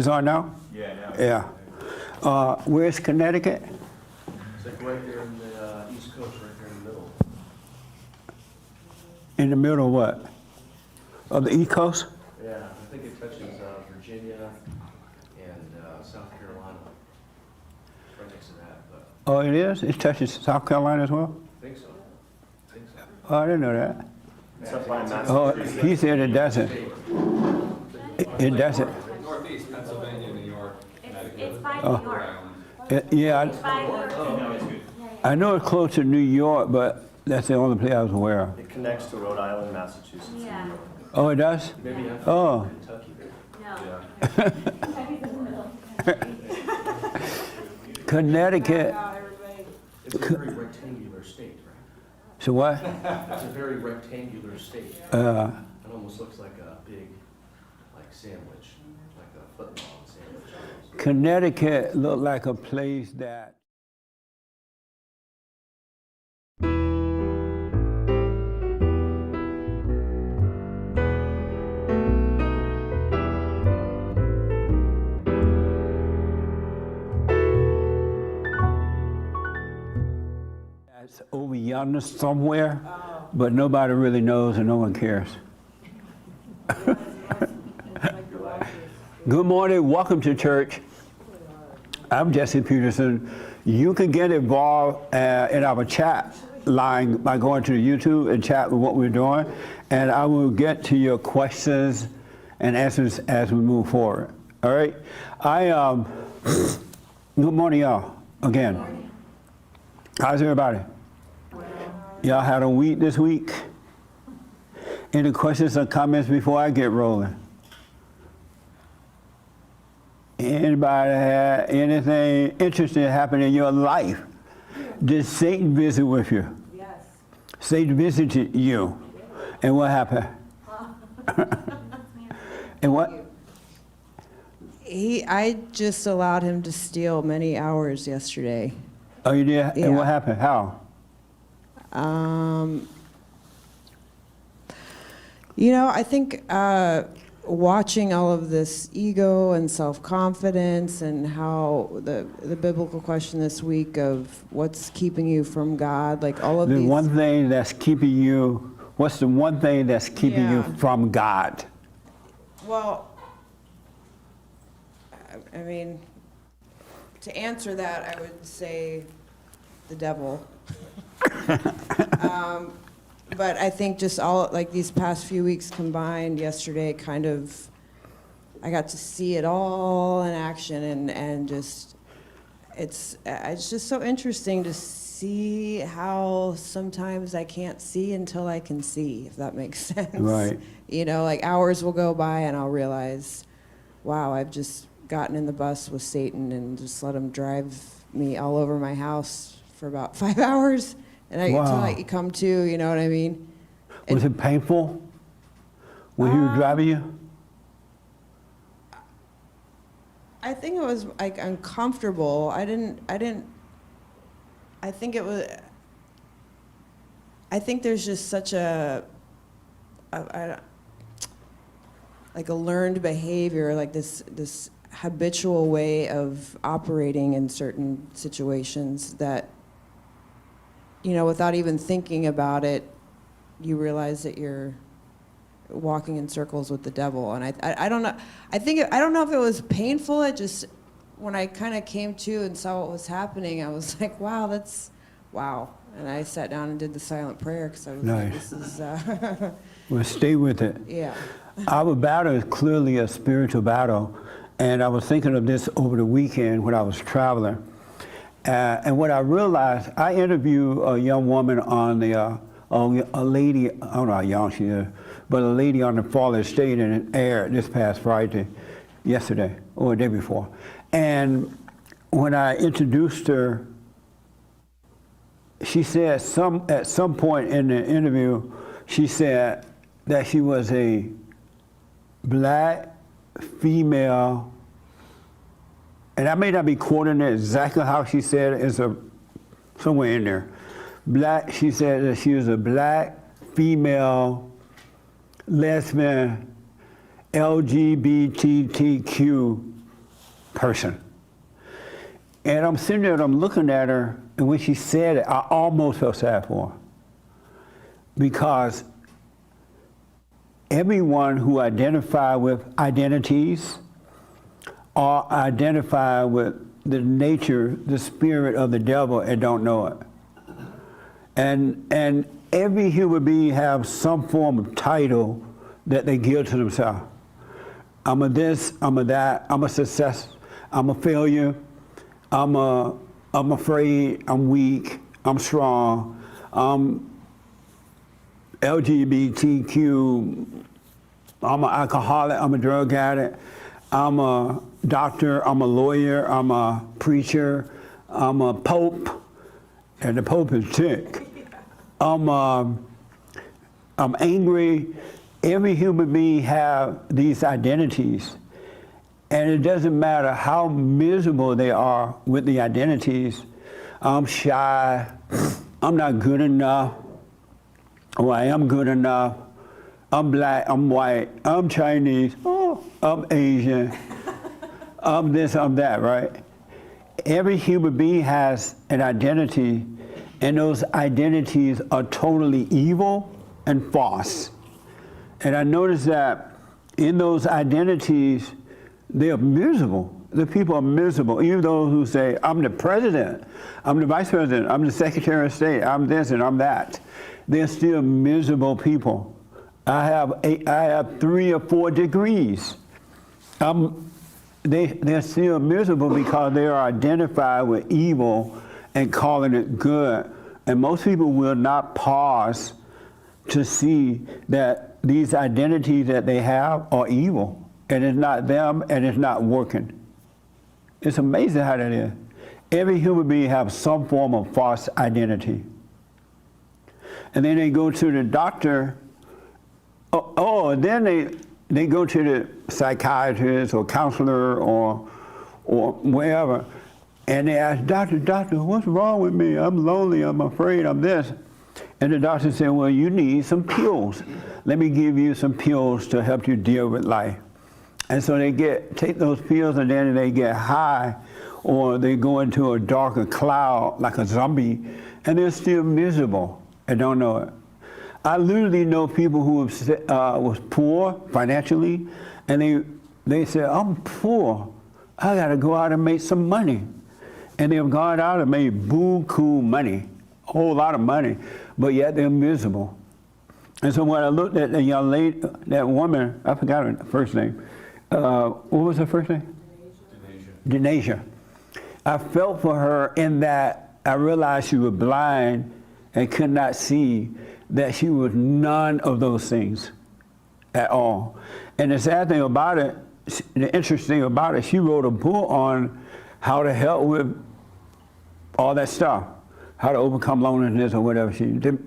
It's on now? Yeah, now. Yeah. Where's Connecticut? It's like right there in the East Coast, right there in the middle. In the middle of what? Of the East Coast? Yeah, I think it touches Virginia and South Carolina. Right next to that, but Oh, it is? It touches South Carolina as well? I think so. I think so. Oh, I didn't know that. It's up by Oh, he said it doesn't. It doesn't. Northeast, Pennsylvania, New York, Connecticut. It's by Oh. New York. Yeah, It's by New York. No, it's good. I know it's close to New York, but that's the only place I was aware of. It connects to Rhode Island, Massachusetts, and New Yeah. York. Oh, it does? Maybe I'm Oh. Kentucky. No. Connecticut. It's a very rectangular state, right? So what? It's a very rectangular state. Uh, It almost looks like a big, like sandwich, like a foot long sandwich. almost. Connecticut looked like a place that that's over yonder somewhere, but nobody really knows and no one cares. Good morning, welcome to church. I'm Jesse Peterson. You can get involved in our chat line by going to YouTube and chat with what we're doing, and I will get to your questions and answers as we move forward. All right? Good morning, y'all, again. How's everybody? Y'all had a week this week? Any questions or comments before I get rolling? Anybody had anything interesting happen in your life? Did Satan visit with you? Yes. Satan visited you. And what happened? And what? I just allowed him to steal many hours yesterday. Oh, you did? Yeah. And what happened? How? I think watching all of this ego and self-confidence and how the biblical question this week of what's keeping you from God, like all of The these. one thing that's keeping you, what's the one thing that's keeping you Yeah. from God? Well, I mean, to answer that, I would say the devil. But I think just all, like these past few weeks combined, yesterday kind of, I got to see it all in action and just, it's just so interesting to see how sometimes I can't see until I can see, if that makes sense. Right. Like hours will go by and I'll realize, wow, I've just gotten in the bus with Satan and just let him drive me all over my house for about 5 hours. And until I come to, you know what I mean? Was it painful when he was driving you? I think it was like uncomfortable. I think it was, I think there's just such like a learned behavior, like this habitual way of operating in certain situations that, without even thinking about it, you realize that you're walking in circles with the devil. And I don't know. I don't know if it was painful. It just, when I kind of came to and saw what was happening, I was like, wow. And I sat down and did the silent prayer because I was like, Nice. this is, Well, stay with it. yeah. Our battle is clearly a spiritual battle. And I was thinking of this over the weekend when I was traveling. And what I realized, I interviewed a young woman on a lady, I don't know how young she is, but a lady on the Florida State, and it aired this past Friday, yesterday, or the day before. And when I introduced her, she said at some point in the interview, she said that she was a black female, and I may not be quoting it exactly how she said it, it's somewhere in there. She said that she was a black female lesbian LGBTQ person. And I'm sitting there and I'm looking at her, and when she said it, I almost felt sad for her. Because everyone who identify with identities or identify with the nature, the spirit of the devil and don't know it. And every human being have some form of title that they give to themselves. I'm a this, I'm a that, I'm a success, I'm a failure, I'm afraid, I'm weak, I'm strong, I'm LGBTQ, I'm an alcoholic, I'm a drug addict, I'm a doctor, I'm a lawyer, I'm a preacher, I'm a pope, and the pope is sick. I'm angry. Every human being have these identities, and it doesn't matter how miserable they are with the identities. I'm shy, I'm not good enough, or I am good enough, I'm black, I'm white, I'm Chinese, oh, I'm Asian, I'm this, I'm that, right? Every human being has an identity, and those identities are totally evil and false. And I noticed that in those identities, they are miserable. The people are miserable. Even those who say, I'm the president, I'm the vice president, I'm the secretary of state, I'm this and I'm that. They're still miserable people. I have 3 or 4 degrees. They're still miserable because they are identified with evil and calling it good. And most people will not pause to see that these identities that they have are evil, and it's not them, and it's not working. It's amazing how that is. Every human being has some form of false identity. And then they go to the doctor, then they go to the psychiatrist or counselor or wherever, and they ask, doctor, what's wrong with me? I'm lonely, I'm afraid, I'm this. And the doctor said, well, you need some pills. Let me give you some pills to help you deal with life. And so they take those pills, and then they get high, or they go into a darker cloud like a zombie, and they're still miserable and don't know it. I literally know people who was poor financially, and they said, I'm poor, I gotta go out and make some money. And they've gone out and made buku money, a whole lot of money, but yet they're miserable. And so when I looked at the young lady, that woman, I forgot her first name. What was her first name? Denayja. I felt for her in that I realized she was blind and could not see that she was none of those things at all. And the sad thing about it, the interesting thing about it, she wrote a book on how to help with all that stuff, how to overcome loneliness or whatever she did,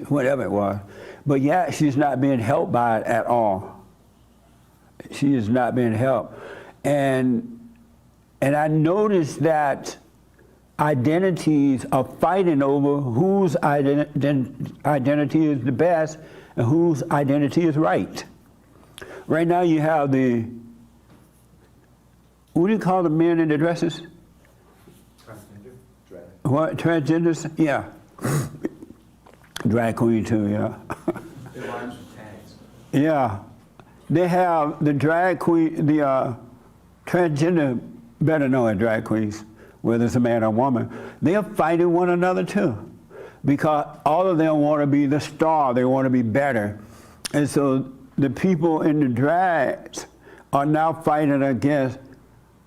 whatever it was. But yet she's not being helped by it at all. She is not being helped. And I noticed that identities are fighting over whose identity is the best and whose identity is right. Right now you have what do you call the men in the dresses? Drag. What, transgenders? Yeah. Drag queen too, yeah. It rhymes with tags. Yeah. They have the drag queen, the transgender, better known as drag queens, whether it's a man or woman, they're fighting one another too. Because all of them want to be the star, they want to be better. And so the people in the drags are now fighting against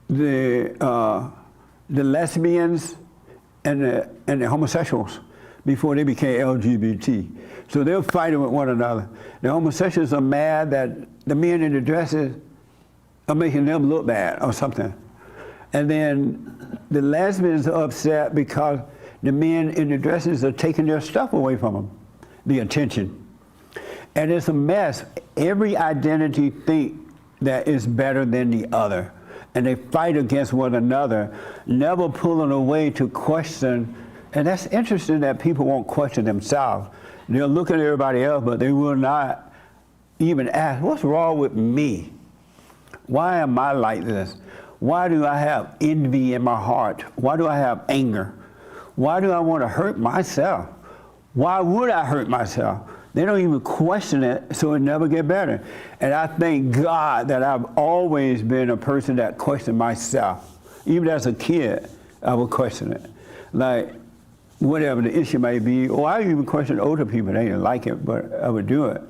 the lesbians and the homosexuals before they became LGBT. So they're fighting with one another. The homosexuals are mad that the men in the dresses are making them look bad or something. And then the lesbians are upset because the men in the dresses are taking their stuff away from them, the attention. And it's a mess. Every identity think that is better than the other. And they fight against one another, never pulling away to question. And that's interesting that people won't question themselves. They'll look at everybody else, but they will not even ask, what's wrong with me? Why am I like this? Why do I have envy in my heart? Why do I have anger? Why do I want to hurt myself? Why would I hurt myself? They don't even question it, so it never get better. And I thank God that I've always been a person that questioned myself. Even as a kid, I would question it. Like, whatever the issue may be, or I even question older people. They didn't like it, but I would do it.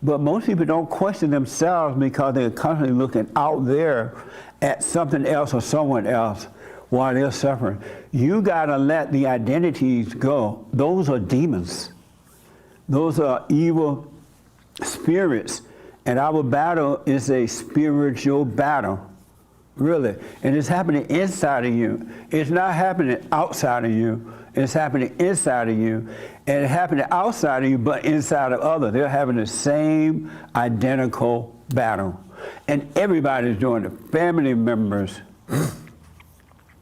But most people don't question themselves because they're constantly looking out there at something else or someone else while they're suffering. You gotta let the identities go. Those are demons. Those are evil spirits. And our battle is a spiritual battle, really. And it's happening inside of you. It's not happening outside of you. It's happening inside of you. And it's happening outside of you, but inside of others. They're having the same identical battle. And everybody's doing it. Family members,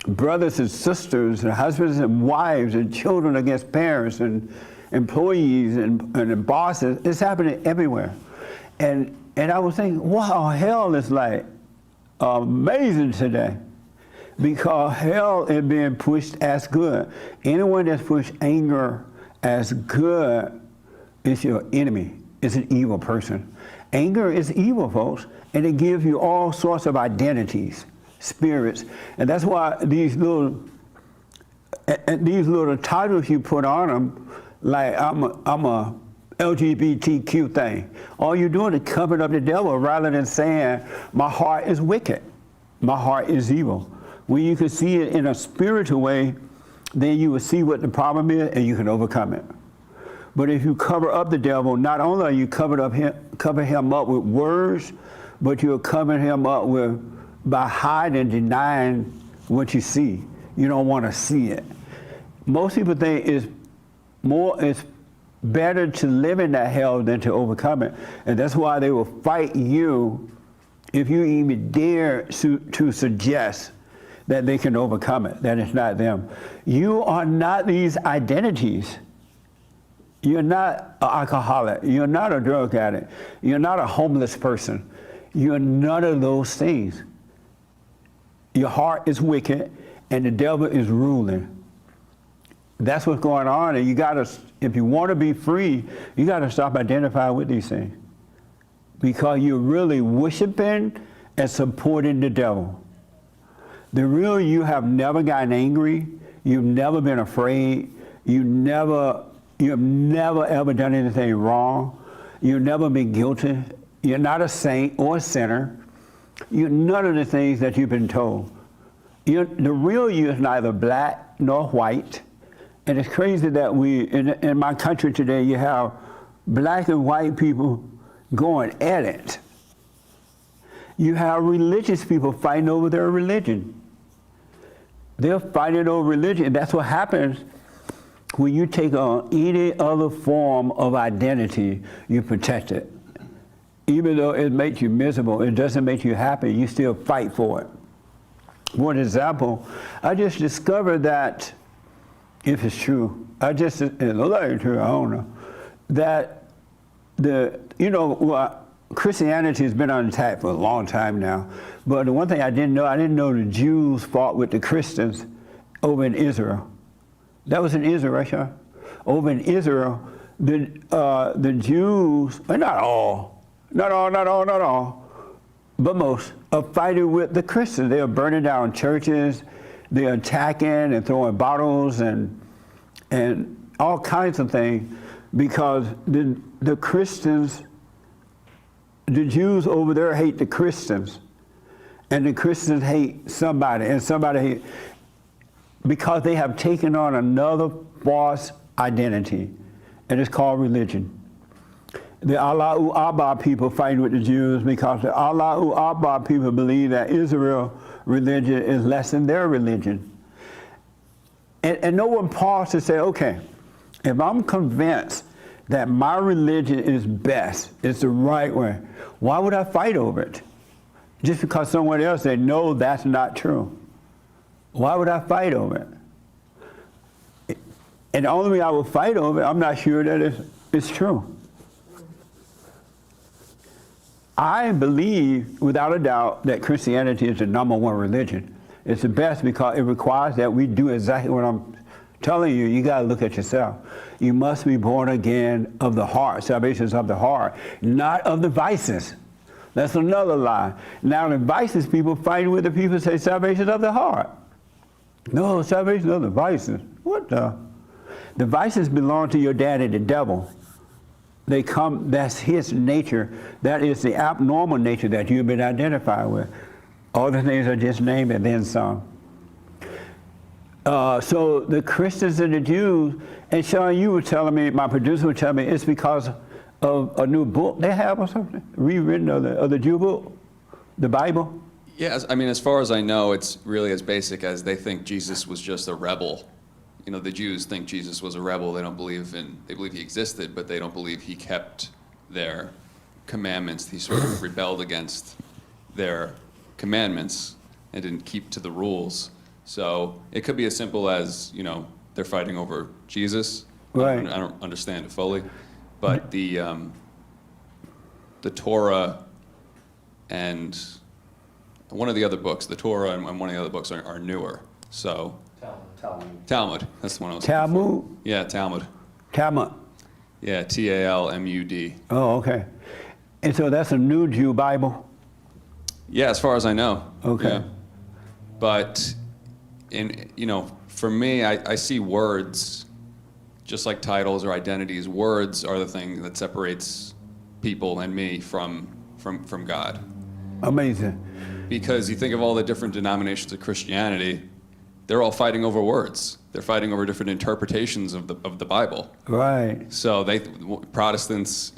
brothers and sisters, and husbands and wives, and children against parents, and employees, and bosses. It's happening everywhere. And I was thinking, wow, hell is like amazing today. Because hell is being pushed as good. Anyone that's pushed anger as good is your enemy, is an evil person. Anger is evil, folks, and it gives you all sorts of identities, spirits. And that's why these little titles you put on them, like I'm a LGBTQ thing. All you're doing is covering up the devil rather than saying, my heart is wicked, my heart is evil. When you can see it in a spiritual way, then you will see what the problem is and you can overcome it. But if you cover up the devil, not only are you cover him up with words, but you're covering him up by hiding and denying what you see. You don't want to see it. Most people think it's better to live in that hell than to overcome it. And that's why they will fight you if you even dare to suggest that they can overcome it, that it's not them. You are not these identities. You're not an alcoholic. You're not a drug addict. You're not a homeless person. You're none of those things. Your heart is wicked and the devil is ruling. That's what's going on, and you gotta, if you want to be free, you gotta stop identifying with these things. Because you're really worshiping and supporting the devil. The real you have never gotten angry. You've never been afraid. You've never ever done anything wrong. You've never been guilty. You're not a saint or a sinner. You're none of the things that you've been told. The real you is neither black nor white. And it's crazy that in my country today, you have black and white people going at it. You have religious people fighting over their religion. They're fighting over religion. And that's what happens when you take on any other form of identity, you protect it. Even though it makes you miserable, it doesn't make you happy, you still fight for it. For example, I just discovered that, if it's true, it looks like true, I don't know, that Christianity has been on attack for a long time now. But the one thing I didn't know the Jews fought with the Christians over in Israel. That was in Israel, right, Sean? Over in Israel, the Jews, not all, but most, are fighting with the Christians. They are burning down churches, they're attacking and throwing bottles and all kinds of things because the Christians, the Jews over there hate the Christians, and the Christians hate somebody, and somebody hate, because they have taken on another false identity, and it's called religion. The Allahu Abba people fighting with the Jews because the Allahu Abba people believe that Israel religion is less than their religion. And no one paused to say, okay, if I'm convinced that my religion is best, it's the right way, why would I fight over it? Just because someone else said, no, that's not true. Why would I fight over it? And the only way I would fight over it, I'm not sure that it's true. I believe, without a doubt, that Christianity is the #1 religion. It's the best because it requires that we do exactly what I'm telling you. You got to look at yourself. You must be born again of the heart. Salvation is of the heart, not of the vices. That's another lie. Now the vices, people fighting with the people say salvation is of the heart. No, salvation is of the vices. What the? The vices belong to your daddy, the devil. They come, that's his nature. That is the abnormal nature that you've been identified with. All the things I just named and then some. So the Christians and the Jews, and Sean, you were telling me, my producer was telling me, it's because of a new book they have or something, rewritten of the Jew book, the Bible. Yes, I mean, as far as I know, it's really as basic as they think Jesus was just a rebel. You know, the Jews think Jesus was a rebel. They believe he existed, but they don't believe he kept their commandments. He sort of rebelled against their commandments and didn't keep to the rules. So it could be as simple as, you know, they're fighting over Jesus. Right. I don't understand it fully, but the Torah and one of the other books, the Torah and one of the other books are newer. So Talmud. That's the one I was. Talmud? Yeah, Talmud. Talmud. Yeah, Talmud. Oh, okay. And so that's a new Jew Bible? Yeah, as far as I know. Okay. Yeah. But for me, I see words, just like titles or identities. Words are the thing that separates people and me from God. Amazing. Because you think of all the different denominations of Christianity, they're all fighting over words. They're fighting over different interpretations of the Bible. Right. So Protestants,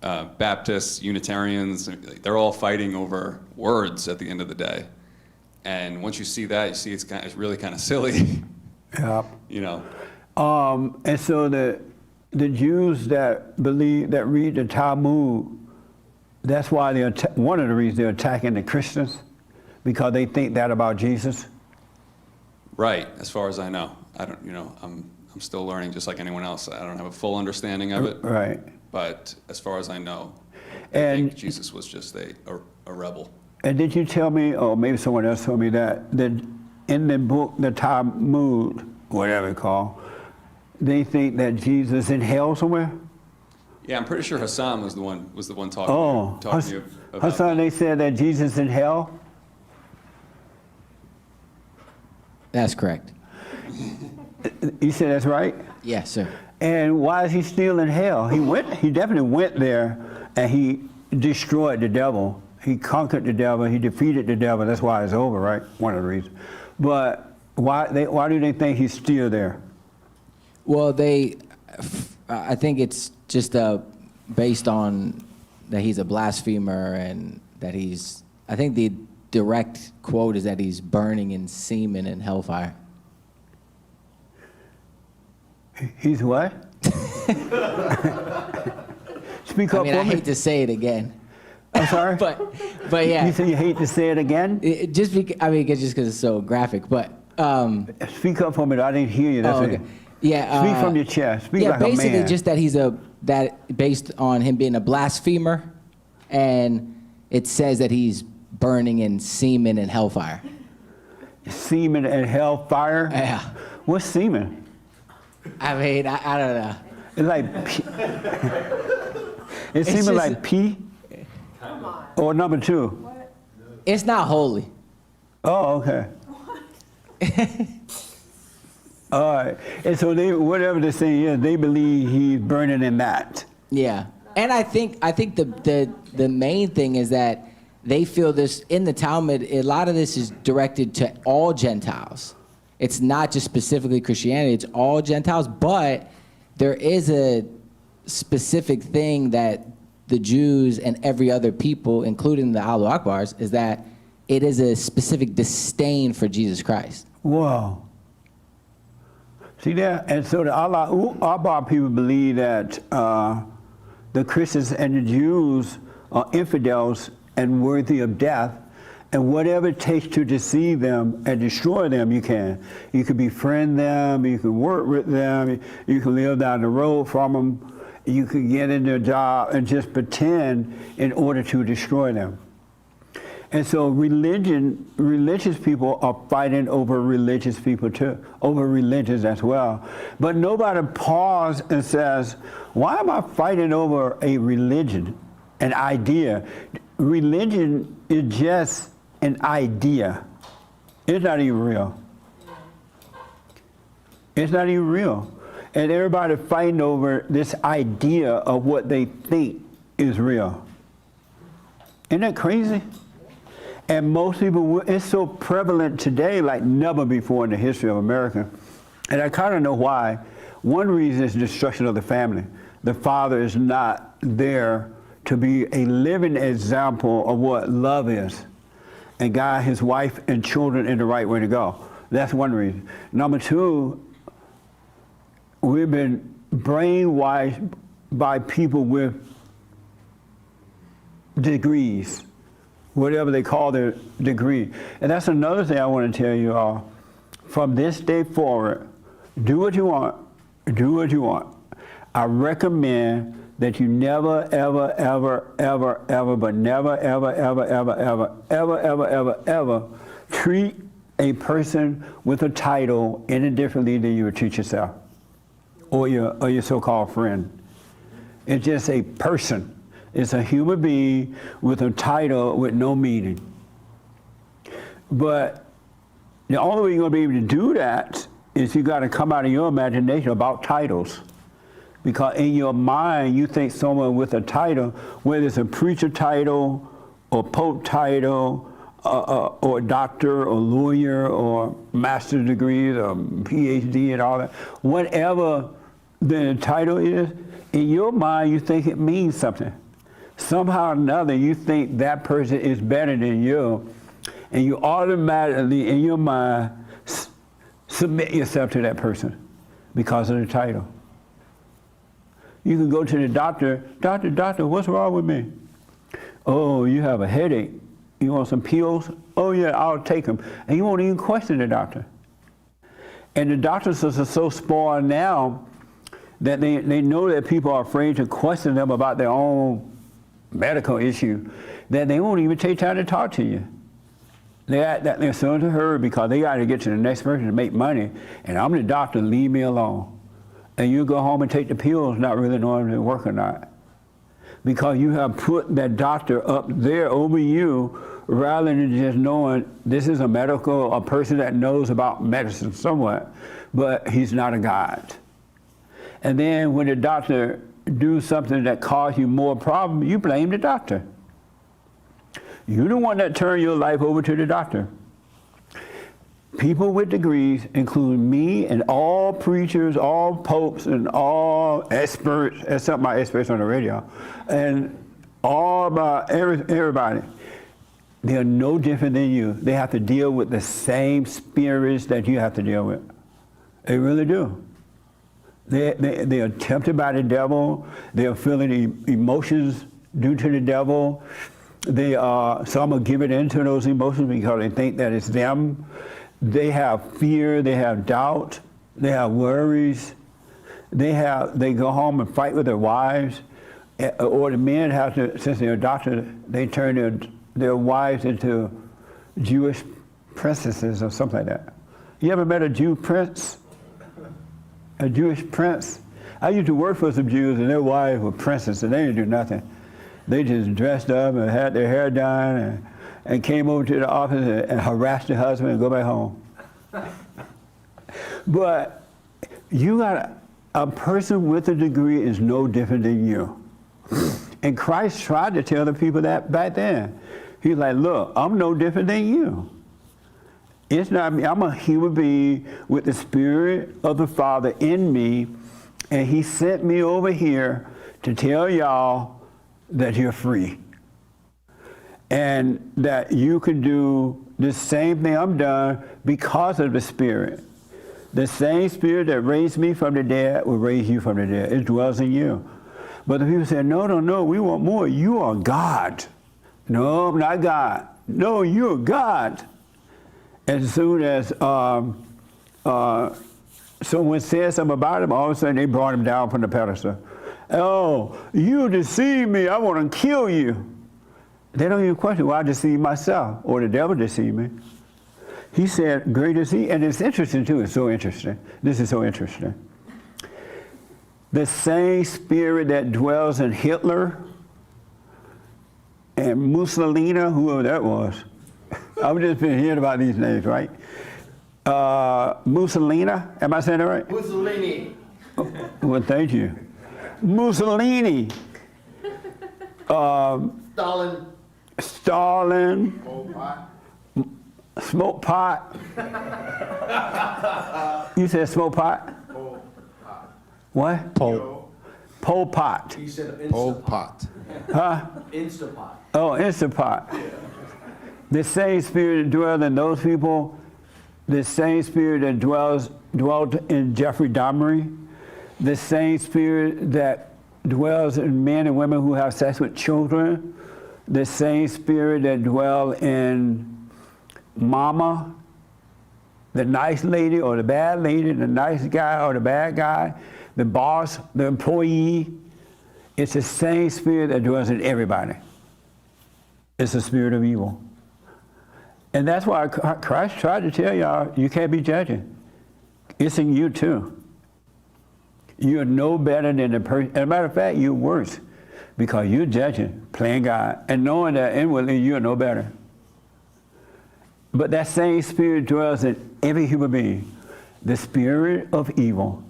Baptists, Unitarians, they're all fighting over words at the end of the day. And once you see that, you see it's really kind of silly. Yeah. And so the Jews that read the Talmud, that's why one of the reasons they're attacking the Christians, because they think that about Jesus. Right, as far as I know. I don't, I'm still learning just like anyone else. I don't have a full understanding of it. Right. But as far as I know, I think Jesus was just a rebel. And did you tell me, or maybe someone else told me that in the book, the Talmud, whatever it's called, they think that Jesus is in hell somewhere? Yeah, I'm pretty sure Hassan was the one talking to you about Hassan, they said that Jesus is in hell? That's correct. You said that's right? Yes, sir. And why is he still in hell? He definitely went there and he destroyed the devil. He conquered the devil, he defeated the devil. That's why it's over, right? One of the reasons. But why do they think he's still there? Well, I think it's just based on that he's a blasphemer and that I think the direct quote is that he's burning in semen and hellfire. He's what? Speak up for me. I hate to say it again. I'm sorry? but yeah. You say you hate to say it again? Just because it's so graphic, but... Speak up for me. I didn't hear you. That's okay. it. Yeah. Speak from your chest. Speak like a man. Basically just that based on him being a blasphemer, and it says that he's burning in semen and hellfire. Semen and hellfire? Yeah. What's semen? I mean, I don't know. It's like pee. It's semen like pee? Come on. Or number 2? What? It's not holy. Oh, okay. All right. And so whatever the thing is, they believe he's burning in that. Yeah. And I think the main thing is that they feel this in the Talmud, a lot of this is directed to all Gentiles. It's not just specifically Christianity, it's all Gentiles, but there is a specific thing that the Jews and every other people, including the Allahu Akbars, is that it is a specific disdain for Jesus Christ. Whoa. See that? And so the Allahu Akbar people believe that the Christians and the Jews are infidels and worthy of death, and whatever it takes to deceive them and destroy them, you can. You can befriend them, you can work with them, you can live down the road from them, you could get in their job and just pretend in order to destroy them. And so religious people are fighting over religious people too, over religions as well. But nobody pauses and says, why am I fighting over a religion, an idea? Religion is just an idea. It's not even real. It's not even real. And everybody fighting over this idea of what they think is real. Isn't that crazy? And most people, it's so prevalent today like never before in the history of America. And I kind of know why. One reason is destruction of the family. The father is not there to be a living example of what love is and guide his wife and children in the right way to go. That's one reason. Number two, we've been brainwashed by people with degrees, whatever they call their degree. And that's another thing I want to tell you all. From this day forward, do what you want, do what you want. I recommend that you never, ever, ever, ever, ever, but never, ever, ever, ever, ever, ever, ever, ever, ever treat a person with a title any differently than you would treat yourself or your so-called friend. It's just a person. It's a human being with a title with no meaning. But the only way you're going to be able to do that is you got to come out of your imagination about titles. Because in your mind, you think someone with a title, whether it's a preacher title or pope title or doctor or lawyer or master's degrees or PhD and all that, whatever the title is, in your mind, you think it means something. Somehow or another, you think that person is better than you, and you automatically, in your mind, submit yourself to that person because of the title. You can go to the doctor, doctor, what's wrong with me? Oh, you have a headache. You want some pills? Oh yeah, I'll take them. And you won't even question the doctor. And the doctors are so spoiled now that they know that people are afraid to question them about their own medical issue, that they won't even take time to talk to you. They're so in a hurry because they got to get to the next person to make money. And I'm the doctor, leave me alone. And you go home and take the pills not really knowing if they work or not. Because you have put that doctor up there over you rather than just knowing this is a person that knows about medicine somewhat, but he's not a God. And then when the doctor do something that causes you more problems, you blame the doctor. You're the one that turned your life over to the doctor. People with degrees, including me and all preachers, all popes, and all experts, except my experts on the radio, and all about everybody, they are no different than you. They have to deal with the same spirits that you have to deal with. They really do. They are tempted by the devil. They are feeling emotions due to the devil. Some are giving in to those emotions because they think that it's them. They have fear, they have doubt, they have worries, they go home and fight with their wives, or the men have to, since they're doctors, they turn their wives into Jewish princesses or something like that. You ever met a Jew prince? A Jewish prince? I used to work for some Jews and their wives were princes and they didn't do nothing. They just dressed up and had their hair done and came over to the office and harassed the husband and go back home. But a person with a degree is no different than you. And Christ tried to tell the people that back then. He's like, look, I'm no different than you. It's not me. I'm a human being with the Spirit of the Father in me, and he sent me over here to tell y'all that you're free. And that you can do the same thing I'm done because of the Spirit. The same Spirit that raised me from the dead will raise you from the dead. It dwells in you. But the people say, no, we want more. You are God. No, I'm not God. No, you're God. As soon as someone said something about him, all of a sudden they brought him down from the pedestal. Oh, you deceive me. I want to kill you. They don't even question, well, I deceive myself or the devil deceived me. He said, great is he. And it's interesting, too. It's so interesting. This is so interesting. The same spirit that dwells in Hitler and Mussolini, whoever that was. I've just been hearing about these names, right? Mussolini, am I saying that right? Mussolini. Well, thank you. Mussolini. Stalin. Stalin. Pol Pot. Smoke pot. You said smoke pot? Pol Pot. What? Pol Pot. You said Pol Instapot. Pot. Huh? Instapot. Oh, Instapot. The same spirit that dwells in those people, the same spirit that dwelt in Jeffrey Dahmer, the same spirit that dwells in men and women who have sex with children, the same spirit that dwells in Mama, the nice lady or the bad lady, the nice guy or the bad guy, the boss, the employee. It's the same spirit that dwells in everybody. It's the spirit of evil. And that's why Christ tried to tell y'all, you can't be judging. It's in you too. You're no better than the person. As a matter of fact, you're worse because you're judging, playing God, and knowing that inwardly you're no better. But that same spirit dwells in every human being, the spirit of evil.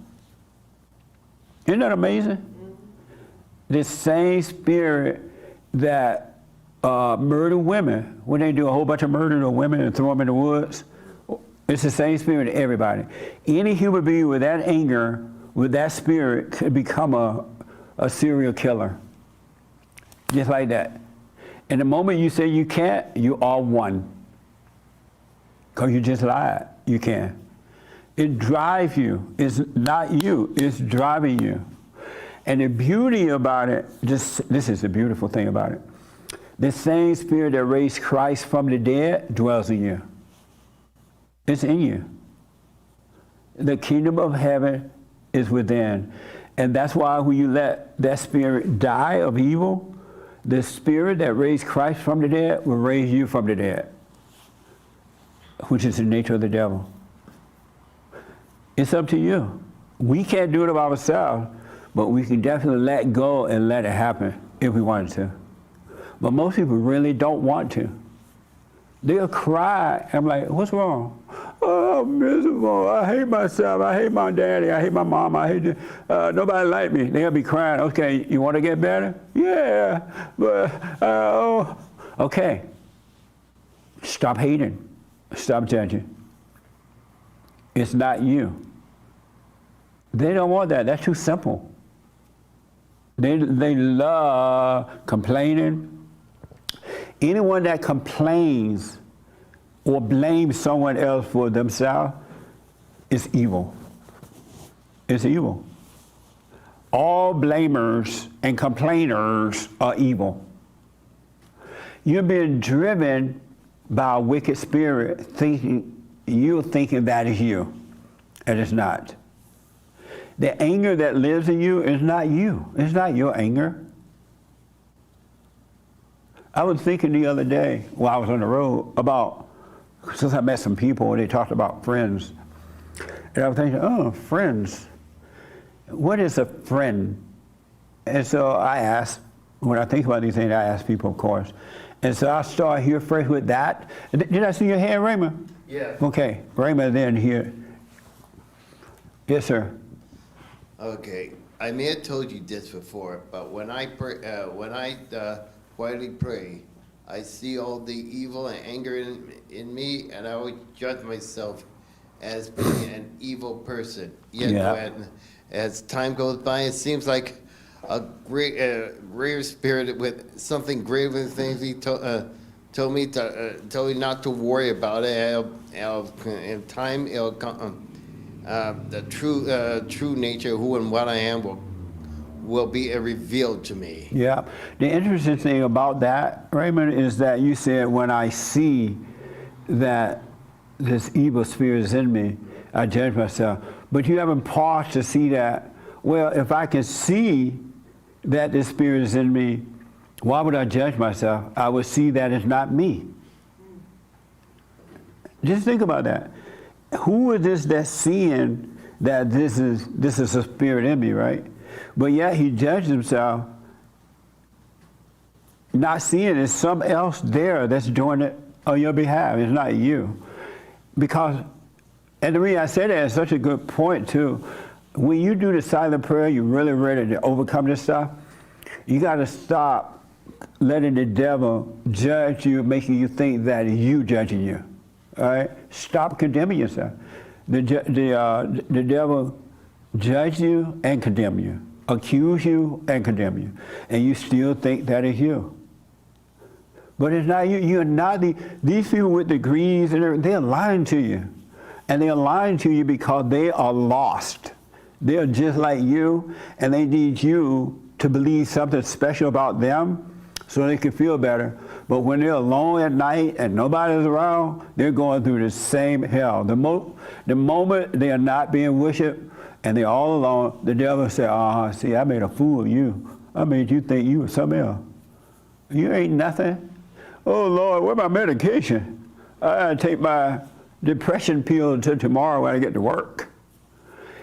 Isn't that amazing? The same spirit that murder women, when they do a whole bunch of murder to women and throw them in the woods, it's the same spirit in everybody. Any human being with that anger, with that spirit, could become a serial killer. Just like that. And the moment you say you can't, you are one. Because you just lied. You can. It drives you. It's not you. It's driving you. And the beauty about it, this is the beautiful thing about it. The same spirit that raised Christ from the dead dwells in you. It's in you. The kingdom of heaven is within. And that's why when you let that spirit die of evil, the spirit that raised Christ from the dead will raise you from the dead, which is the nature of the devil. It's up to you. We can't do it of ourselves, but we can definitely let go and let it happen if we wanted to. But most people really don't want to. They'll cry. I'm like, what's wrong? Oh, I'm miserable. I hate myself. I hate my daddy. I hate my mom. I hate nobody like me. They'll be crying. Okay, you want to get better? Yeah, but okay. Stop hating. Stop judging. It's not you. They don't want that. That's too simple. They love complaining. Anyone that complains or blames someone else for themselves is evil. It's evil. All blamers and complainers are evil. You're being driven by a wicked spirit, you're thinking that is you, and it's not. The anger that lives in you is not you. It's not your anger. I was thinking the other day while I was on the road about, since I met some people and they talked about friends, and I was thinking, oh, friends. What is a friend? And so I asked, when I think about these things, I ask people, of course. And so I start here first with that. Did I see your hand, Raymond? Yeah. Okay, Raymond then here. Yes, sir. Okay, I may have told you this before, but when I quietly pray, I see all the evil and anger in me, and I would judge myself as being an evil person. Yet when, as time goes by, it seems like a greater spirit with something greater than things he told me not to worry about it. In time, it'll come. The true nature, who and what I am, will be revealed to me. Yeah. The interesting thing about that, Raymond, is that you said, when I see that this evil spirit is in me, I judge myself. But you haven't paused to see that, well, if I can see that this spirit is in me, why would I judge myself? I would see that it's not me. Just think about that. Who is this that's seeing that this is a spirit in me, right? But yet he judged himself, not seeing it's something else there that's doing it on your behalf. It's not you. Because, and the reason I say that is such a good point too. When you do the silent prayer, you're really ready to overcome this stuff. You got to stop letting the devil judge you, making you think that you judging you. All right? Stop condemning yourself. The devil judge you and condemn you, accuse you and condemn you, and you still think that is you. But it's not you. You're not these people with degrees and everything, they're lying to you. And they're lying to you because they are lost. They're just like you, and they need you to believe something special about them so they can feel better. But when they're alone at night and nobody's around, they're going through the same hell. The moment they are not being worshiped and they're all alone, the devil says, see, I made a fool of you. I made you think you were something else. You ain't nothing. Oh, Lord, where's my medication? I gotta take my depression pill until tomorrow when I get to work.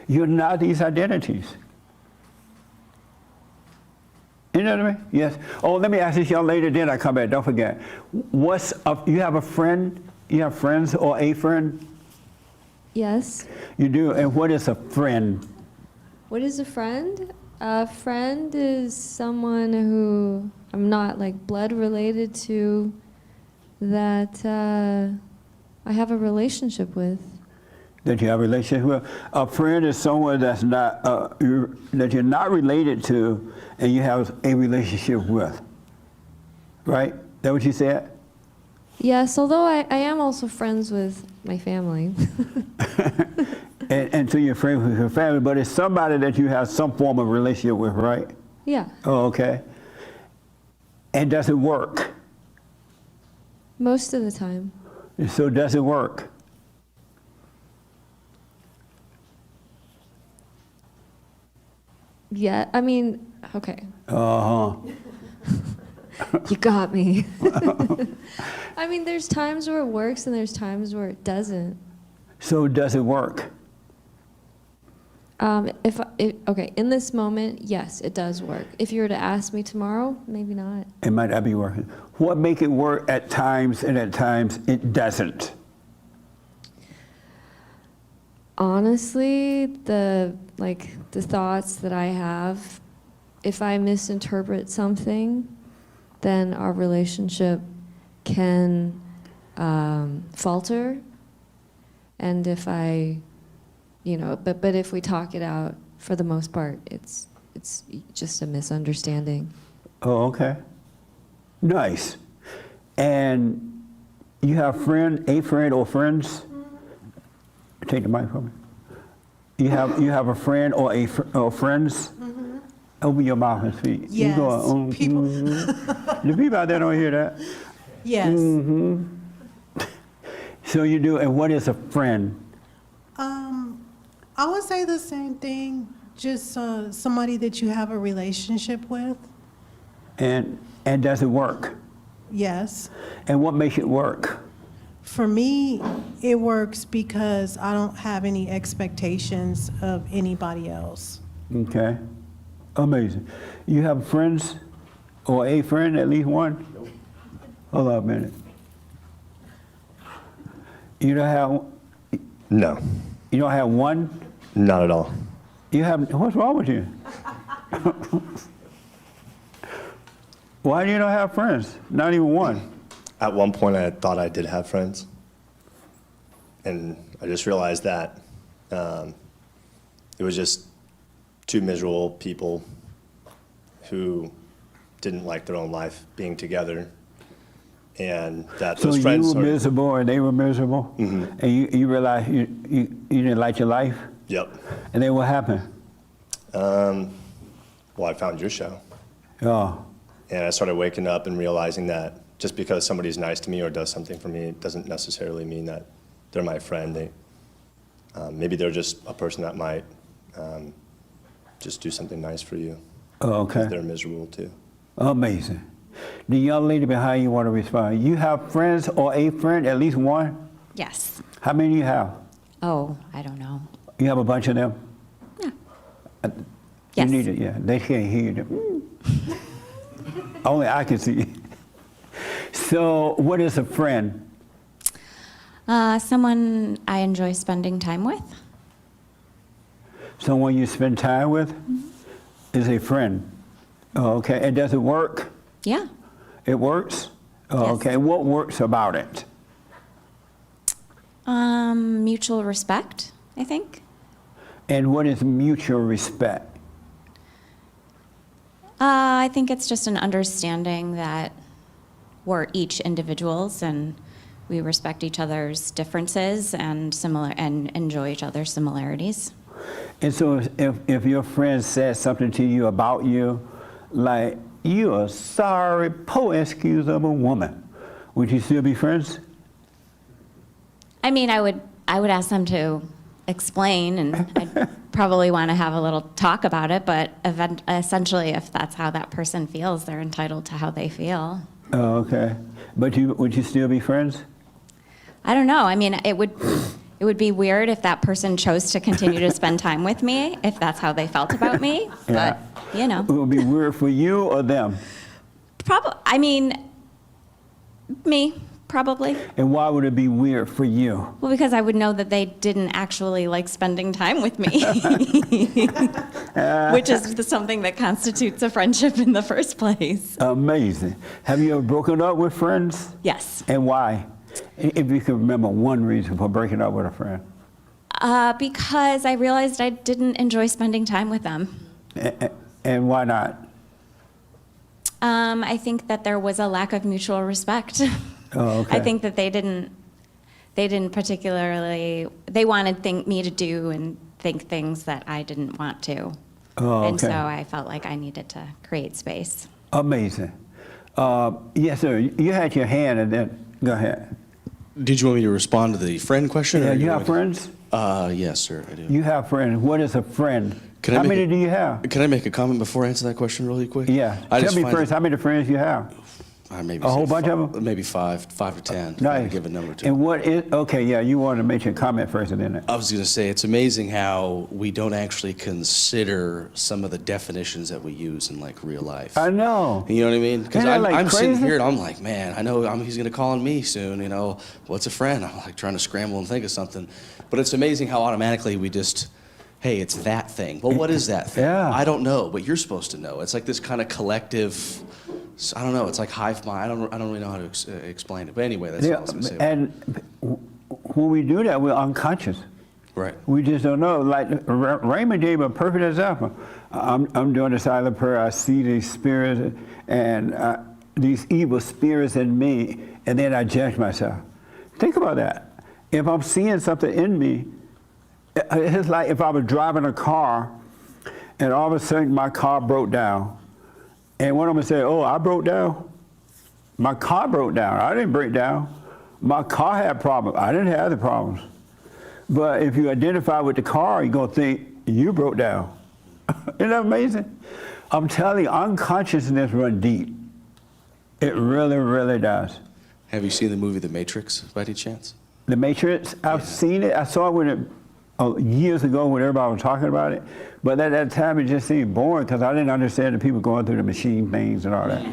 You're not these identities. You know what I mean? Yes. Oh, let me ask this young lady, then I come back. Don't forget. You have a friend? You have friends or a friend? Yes. You do. And what is a friend? What is a friend? A friend is someone who I'm not like blood related to, that I have a relationship with. That you have a relationship with? A friend is someone that's not that you're not related to, and you have a relationship with. Right? Is that what you said? Yes, although I am also friends with my family. and so you're friends with your family, but it's somebody that you have some form of relationship with, right? Yeah. Oh, okay. And does it work? Most of the time. And so does it work? Yeah, I mean, okay. Uh-huh. You got me. I mean, there's times where it works and there's times where it doesn't. So does it work? Okay, in this moment, yes, it does work. If you were to ask me tomorrow, maybe not. It might not be working. What make it work at times and at times it doesn't? Honestly, the thoughts that I have, if I misinterpret something, then our relationship can falter. And if I, but if we talk it out, for the most part, it's just a misunderstanding. Oh, okay. Nice. And you have a friend or friends? Take the mic from me. You have a friend or friends? Mm-hmm. Open your mouth and speak. Yes. You go, People. The people out there don't hear that. Yes. Mm-hmm. So you do, and what is a friend? I would say the same thing, just somebody that you have a relationship with. And does it work? Yes. And what makes it work? For me, it works because I don't have any expectations of anybody else. Okay. Amazing. You have friends or a friend, at least one? Nope. Hold on a minute. You don't have, No, you don't have one? not at all. You have, what's wrong with you? Why do you not have friends? Not even one? At one point, I thought I did have friends, and I just realized that it was just two miserable people who didn't like their own life being together, and that So those friends you were started- miserable and they were miserable? Mhm. And you realized you didn't like your life? Yep. And then what happened? Well, I found your show, Oh, and I started waking up and realizing that just because somebody's nice to me or does something for me, it doesn't necessarily mean that they're my friend. Maybe they're just a person that might just do something nice for you. Oh, because okay. they're miserable too. Amazing. The young lady behind you want to respond. You have friends or a friend, at least one? Yes. How many do you have? Oh, I don't know. You have a bunch of them? Yeah. You Yes. need it, yeah. They can't hear you. Only I can see. So, what is a friend? Someone I enjoy spending time with. Someone you spend time with is a friend. Oh, okay. And does it work? Yeah. It works? Oh, Yes. okay. What works about it? Mutual respect, I think. And what is mutual respect? I think it's just an understanding that we're each individuals and we respect each other's differences and enjoy each other's similarities. And so if your friend says something to you about you, like, you're a sorry, poor excuse of a woman, would you still be friends? I mean, I would ask them to explain, and I'd probably want to have a little talk about it, but essentially, if that's how that person feels, they're entitled to how they feel. Oh, okay. But would you still be friends? I don't know. I mean, it would be weird if that person chose to continue to spend time with me, if that's how they felt about me, Yeah. but, you know. It would be weird for you or them? I mean, me, probably. And why would it be weird for you? Well, because I would know that they didn't actually like spending time with me, which is something that constitutes a friendship in the first place. Amazing. Have you ever broken up with friends? Yes. And why? If you can remember one reason for breaking up with a friend. Because I realized I didn't enjoy spending time with them. And why not? I think that there was a lack of mutual respect. Oh, okay. I think that they didn't particularly, they wanted me to do and think things that I didn't want to. Oh, And so okay. I felt like I needed to create space. Amazing. Yes, sir. You had your hand, and then go ahead. Did you want me to respond to the friend question? Yeah, or you want have me friends? to- Yes, sir, I do. You have friends. What is a friend? Can I How make many a- do you have? Can I make a comment before I answer that question really quick? Yeah. I Tell just me find first, how many friends you have? maybe a whole say bunch of them? Maybe five to 10. if I had to Nice. give a number to. And what is, okay, yeah, you wanted to make your comment first, and then. I was going to say, it's amazing how we don't actually consider some of the definitions that we use in like real life. I know. You know what I mean? Because Isn't that, like, I'm sitting crazy? here and I'm like, man, I know he's going to call on me soon. You know, what's a friend? I'm like trying to scramble and think of something. But it's amazing how automatically we just, hey, it's that thing. Well, what is that thing? Yeah. I don't know, but you're supposed to know. It's like this kind of collective, I don't know, it's like hive mind. I don't really know how to explain it. But anyway, that's all I was going to say. And when we do that, we're unconscious. Right. We just don't know. Like Raymond gave a perfect example. I'm doing the silent prayer. I see these spirits and these evil spirits in me, and then I judge myself. Think about that. If I'm seeing something in me, it's like if I was driving a car, and all of a sudden my car broke down, and what I'm gonna say, oh, I broke down. My car broke down. I didn't break down. My car had problems. I didn't have the problems. But if you identify with the car, you're going to think you broke down. Isn't that amazing? I'm telling you, unconsciousness runs deep. It really, really does. Have you seen the movie The Matrix by any chance? The Matrix, I've seen it. I saw it when years ago when everybody was talking about it. But at that time, it just seemed boring because I didn't understand the people going through the machine things and all that.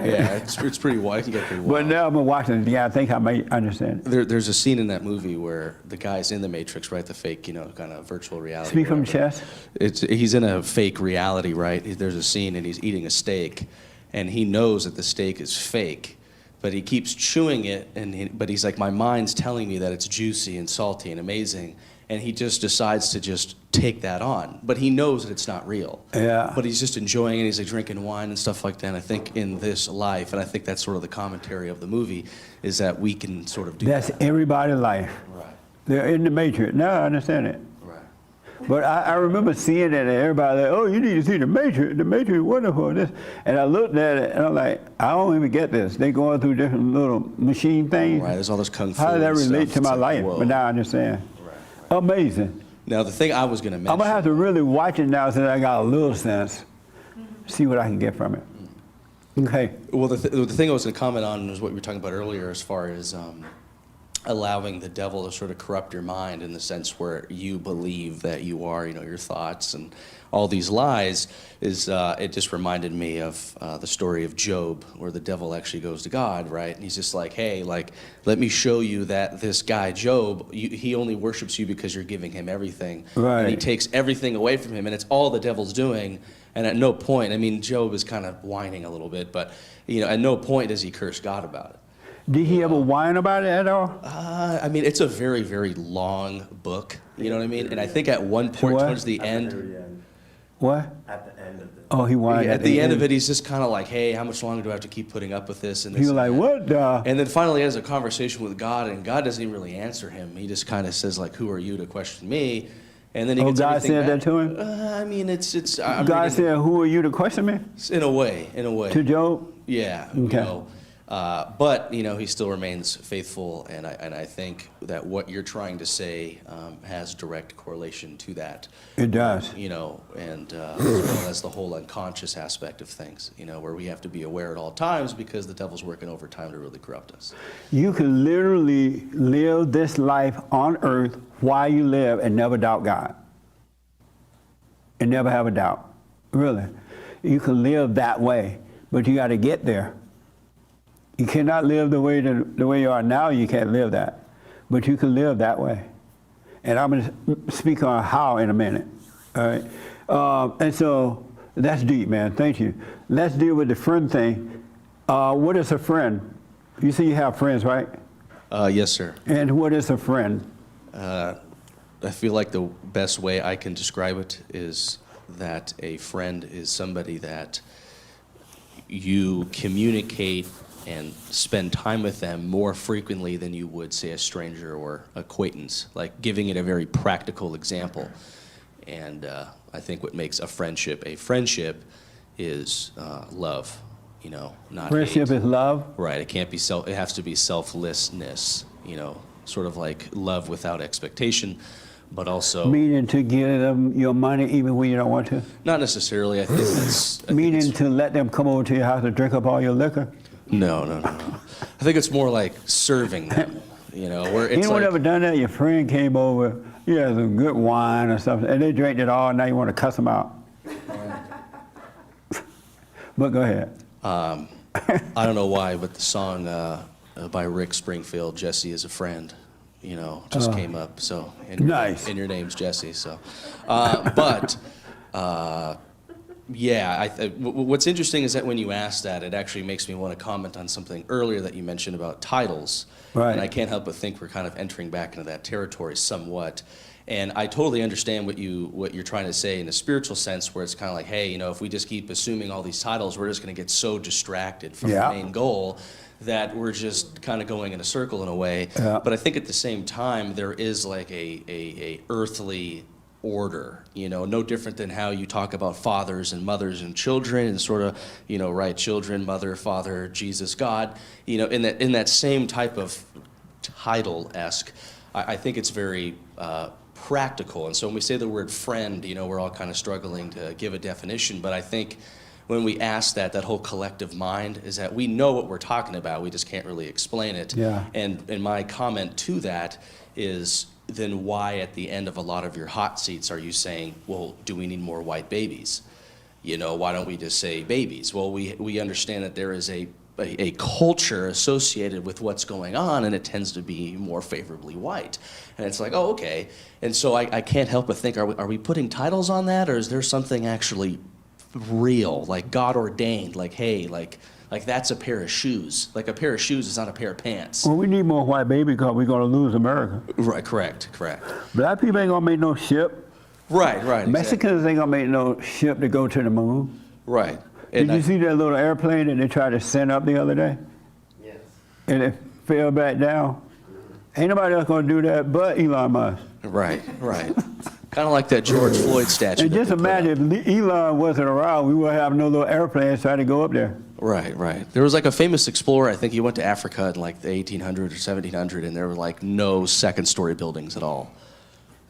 Yeah, it's pretty wild. It can get pretty But wild. now I'm watching it. Yeah, I think I may understand it. There's a scene in that movie where the guy's in the Matrix, right? The fake, kind of virtual reality. Speak from the whatever. chest. He's in a fake reality, right? There's a scene and he's eating a steak, and he knows that the steak is fake, but he keeps chewing it, but he's like, my mind's telling me that it's juicy and salty and amazing, and he just decides to just take that on. But he knows that it's not real. Yeah. But he's just enjoying it. He's like drinking wine and stuff like that. And I think in this life, and I think that's sort of the commentary of the movie, is that we can sort of do That's that. everybody's life. Right. They're in the Matrix. Now I understand it. Right. But I remember seeing it, and everybody like, oh, you need to see the Matrix. The Matrix is wonderful. And this, and I looked at it, and I'm like, I don't even get this. They going through different little machine things. Right. There's all this kung fu. How does that and relate stuff. to It's my like, life? whoa. But now I understand. Right. Amazing. Now the thing I was going to mention. I'm gonna have to really watch it now since I got a little sense. see what I can get from it. Okay. Well, the thing I was going to comment on is what we were talking about earlier, as far as allowing the devil to sort of corrupt your mind in the sense where you believe that you are, your thoughts and all these lies. Is it just reminded me of the story of Job, where the devil actually goes to God, right? And he's just like, hey, like, let me show you that this guy Job, he only worships you because you're giving him everything, Right. and he takes everything away from him, and it's all the devil's doing. And at no point, I mean, Job is kind of whining a little bit, but at no point does he curse God about it. Did he ever whine about it at all? I mean, it's a very, very long book. You know what I mean? And I think at one point what? towards the end, What? At the end of it. Oh, he whined at the end of it, he's just kind of like, "Hey, how much longer do I have to keep putting up with this?" And He was and like, that. what the? And then finally, he has a conversation with God, and God doesn't even really answer him. He just kind of says, like, "Who are you to question me?" And then he gets God everything said back. that to him? I mean, it's. I'm God reading said, who are you to question me? in a way. To Job? Yeah. Okay. But he still remains faithful, and I think that what you're trying to say has direct correlation to that. It does. And as well as the whole unconscious aspect of things, where we have to be aware at all times because the devil's working overtime to really corrupt us. You can literally live this life on earth while you live and never doubt God. And never have a doubt. Really. You can live that way, but you got to get there. You cannot live the way you are now. You can't live that. But you can live that way. And I'm going to speak on how in a minute. All right. And so that's deep, man. Thank you. Let's deal with the friend thing. What is a friend? You say you have friends, right? Yes, sir. And what is a friend? I feel like the best way I can describe it is that a friend is somebody that you communicate and spend time with them more frequently than you would, say, a stranger or acquaintance, like giving it a very practical example. And I think what makes a friendship is love, not Friendship hate. is love. Right, it can't be it has to be selflessness, sort of like love without expectation, but also Meaning to give them your money even when you don't want to. not necessarily. I think that's Meaning to let them come over to your house to drink up all your liquor. No. I think it's more like serving them, where it's Anyone like, ever done that? Your friend came over, you had some good wine or something, and they drank it all, and now you want to cuss them out. But go ahead. I don't know why, but the song by Rick Springfield, "Jesse is a Friend," just came up. So Nice. And your name's Jesse. So, but yeah, what's interesting is that when you ask that, it actually makes me want to comment on something earlier that you mentioned about titles. Right. And I can't help but think we're kind of entering back into that territory somewhat. And I totally understand what you're trying to say in a spiritual sense, where it's kind of like, hey, if we just keep assuming all these titles, we're just going to get so distracted from Yeah. the main goal that we're just kind of going in a circle in a way. Yeah. But I think at the same time, there is like a earthly order, no different than how you talk about fathers and mothers and children and sort of, right, children, mother, father, Jesus, God, in that same type of title-esque. I think it's very practical. And so when we say the word friend, we're all kind of struggling to give a definition, but I think when we ask that whole collective mind is that we know what we're talking about, we just can't really explain it. Yeah. And my comment to that is, then why at the end of a lot of your hot seats are you saying, well, do we need more white babies? Why don't we just say babies? Well, we understand that there is a culture associated with what's going on, and it tends to be more favorably white. And it's like, oh, okay. And so I can't help but think, are we putting titles on that, or is there something actually real, like God ordained, like, hey, like that's a pair of shoes. Like a pair of shoes is not a pair of pants. Well, we need more white baby because we're going to lose America. Right, correct. Black people ain't going to make no ship. Right. Mexicans ain't going to make no ship to go to the moon. Right. Did you see that little airplane that they tried to send up the other day? Yes. And it fell back down? Ain't nobody else going to do that but Elon Musk. Right. Kind of like that George Floyd statue. And that just they put up. imagine if Elon wasn't around, we would have no little airplanes trying to go up there. Right. There was like a famous explorer, I think he went to Africa in like the 1800 or 1700, and there were like no second-story buildings at all.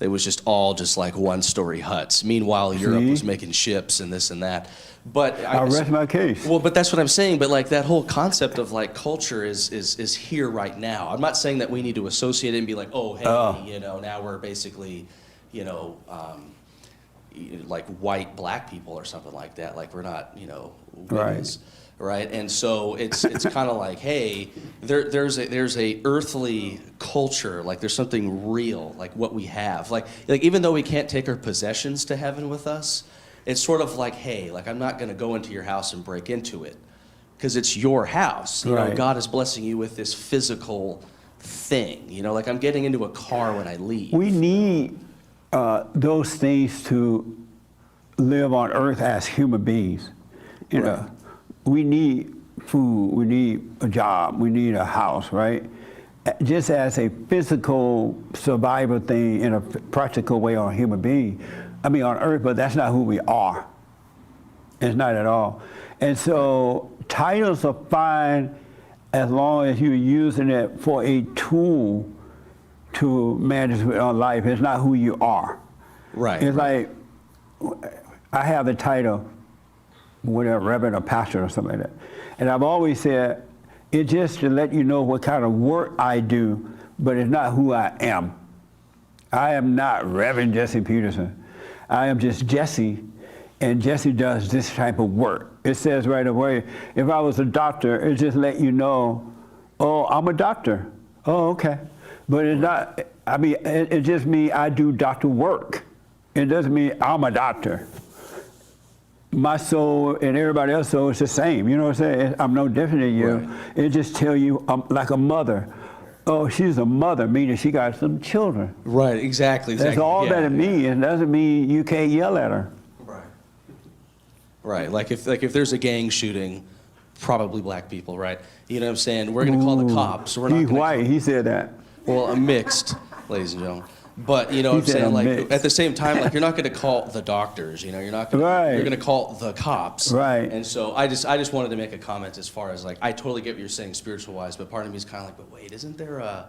It was just all just like one-story huts. Meanwhile, Europe See? was making ships and this and that. But I'll rest my case. well, but that's what I'm saying. But like that whole concept of like culture is here right now. I'm not saying that we need to associate it and be like, oh, hey, you know, now we're basically, you know, like white black people or something like that. Like we're not, you know, winners, right? And so it's kind of like, hey, there's a earthly culture. Like there's something real, like what we have. Like even though we can't take our possessions to heaven with us, it's sort of like, hey, like I'm not going to go into your house and break into it because it's your house. You know, Right. God is blessing you with this physical thing. You know, like I'm getting into a car when I leave. We need those things to live on earth as human beings. You know, we need food, we need a job, we need a house, right? Just as a physical survival thing in a practical way on a human being. I mean, on earth, but that's not who we are. It's not at all. And so titles are fine as long as you're using it for a tool to manage our life. It's not who you are. Right. It's like, I have the title, whatever, reverend or pastor or something like that. And I've always said, it's just to let you know what kind of work I do, but it's not who I am. I am not Reverend Jesse Peterson. I am just Jesse, and Jesse does this type of work. It says right away, if I was a doctor, it just let you know, oh, I'm a doctor. Oh, okay. But it's not, I mean, it just means I do doctor work. It doesn't mean I'm a doctor. My soul and everybody else's soul is the same. You know what I'm saying? I'm no different than you. Right. It just tell you I'm like a mother. Oh, she's a mother, meaning she got some children. Right, exactly. That's all yeah, that it means. It doesn't mean you can't yell at her. Right. Right. Like if there's a gang shooting, probably black people, right? You know what I'm saying? We're gonna call the cops. We're not He's gonna white. He said that. Well, I'm mixed, ladies and gentlemen. But you know what I'm He said saying? I'm Like mixed. at the same time, like you're not gonna call the doctors, you know, you're not gonna Right. you're gonna call the cops. Right. And so I just wanted to make a comment as far as like I totally get what you're saying spiritual wise, but part of me is kinda like, but wait, isn't there a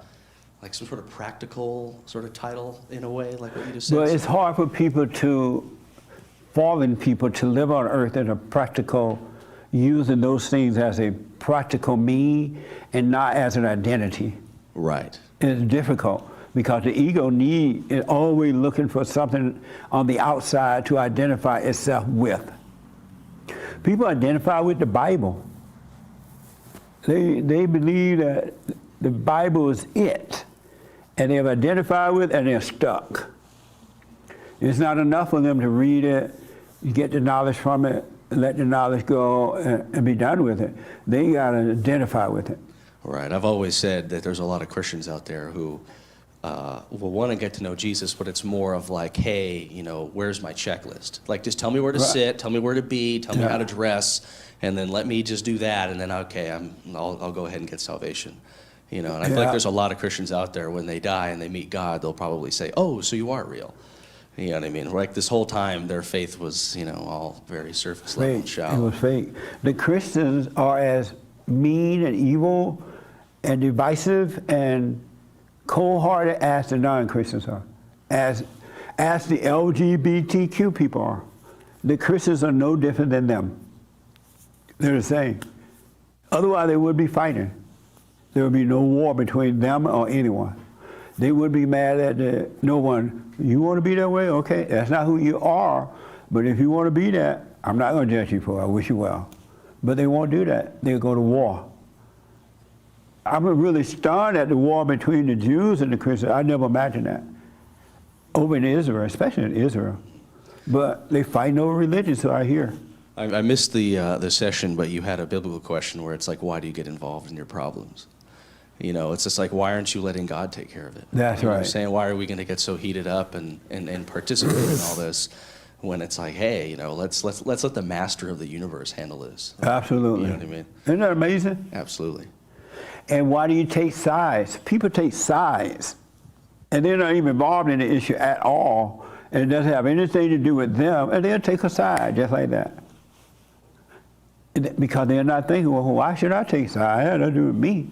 like some sort of practical sort of title in a way, like what you just said? But it's hard for people fallen people to live on earth in a practical, using those things as a practical mean and not as an identity. Right. It's difficult because the ego is always looking for something on the outside to identify itself with. People identify with the Bible. They believe that the Bible is it, and they've identified with it and they're stuck. It's not enough for them to read it, get the knowledge from it, let the knowledge go and be done with it. They got to identify with it. Right. I've always said that there's a lot of Christians out there who will want to get to know Jesus, but it's more of like, hey, you know, where's my checklist? Like, just tell me where to sit, tell me where to be, tell me how to dress, and then let me just do that, and then okay, I'll go ahead and get salvation. You know, and I feel like there's a lot of Christians out there when they die and they meet God, they'll probably say, oh, so you are real. You know what I mean? Like this whole time, their faith was, you know, all very surface level and Fake. It shallow. was fake. The Christians are as mean and evil and divisive and cold-hearted as the non-Christians are, as the LGBTQ people are. The Christians are no different than them. They're the same. Otherwise, they would be fighting. There would be no war between them or anyone. They would be mad at no one. You want to be that way? Okay, that's not who you are. But if you want to be that, I'm not going to judge you for it. I wish you well. But they won't do that. They'll go to war. I'm really stunned at the war between the Jews and the Christians. I never imagined that. Over in Israel, especially in Israel. But they fight over religion, so I hear. I missed the session, but you had a biblical question where it's like, why do you get involved in your problems? You know, it's just like, why aren't you letting God take care of it? That's you know right. What I'm saying, why are we going to get so heated up and participate in all this when it's like, hey, you know, let's let the master of the universe handle this. Absolutely. You know what I mean? Isn't that amazing? Absolutely. And why do you take sides? People take sides, and they're not even involved in the issue at all, and it doesn't have anything to do with them, and they'll take a side just like that. Because they're not thinking, well, why should I take sides? That doesn't do with me.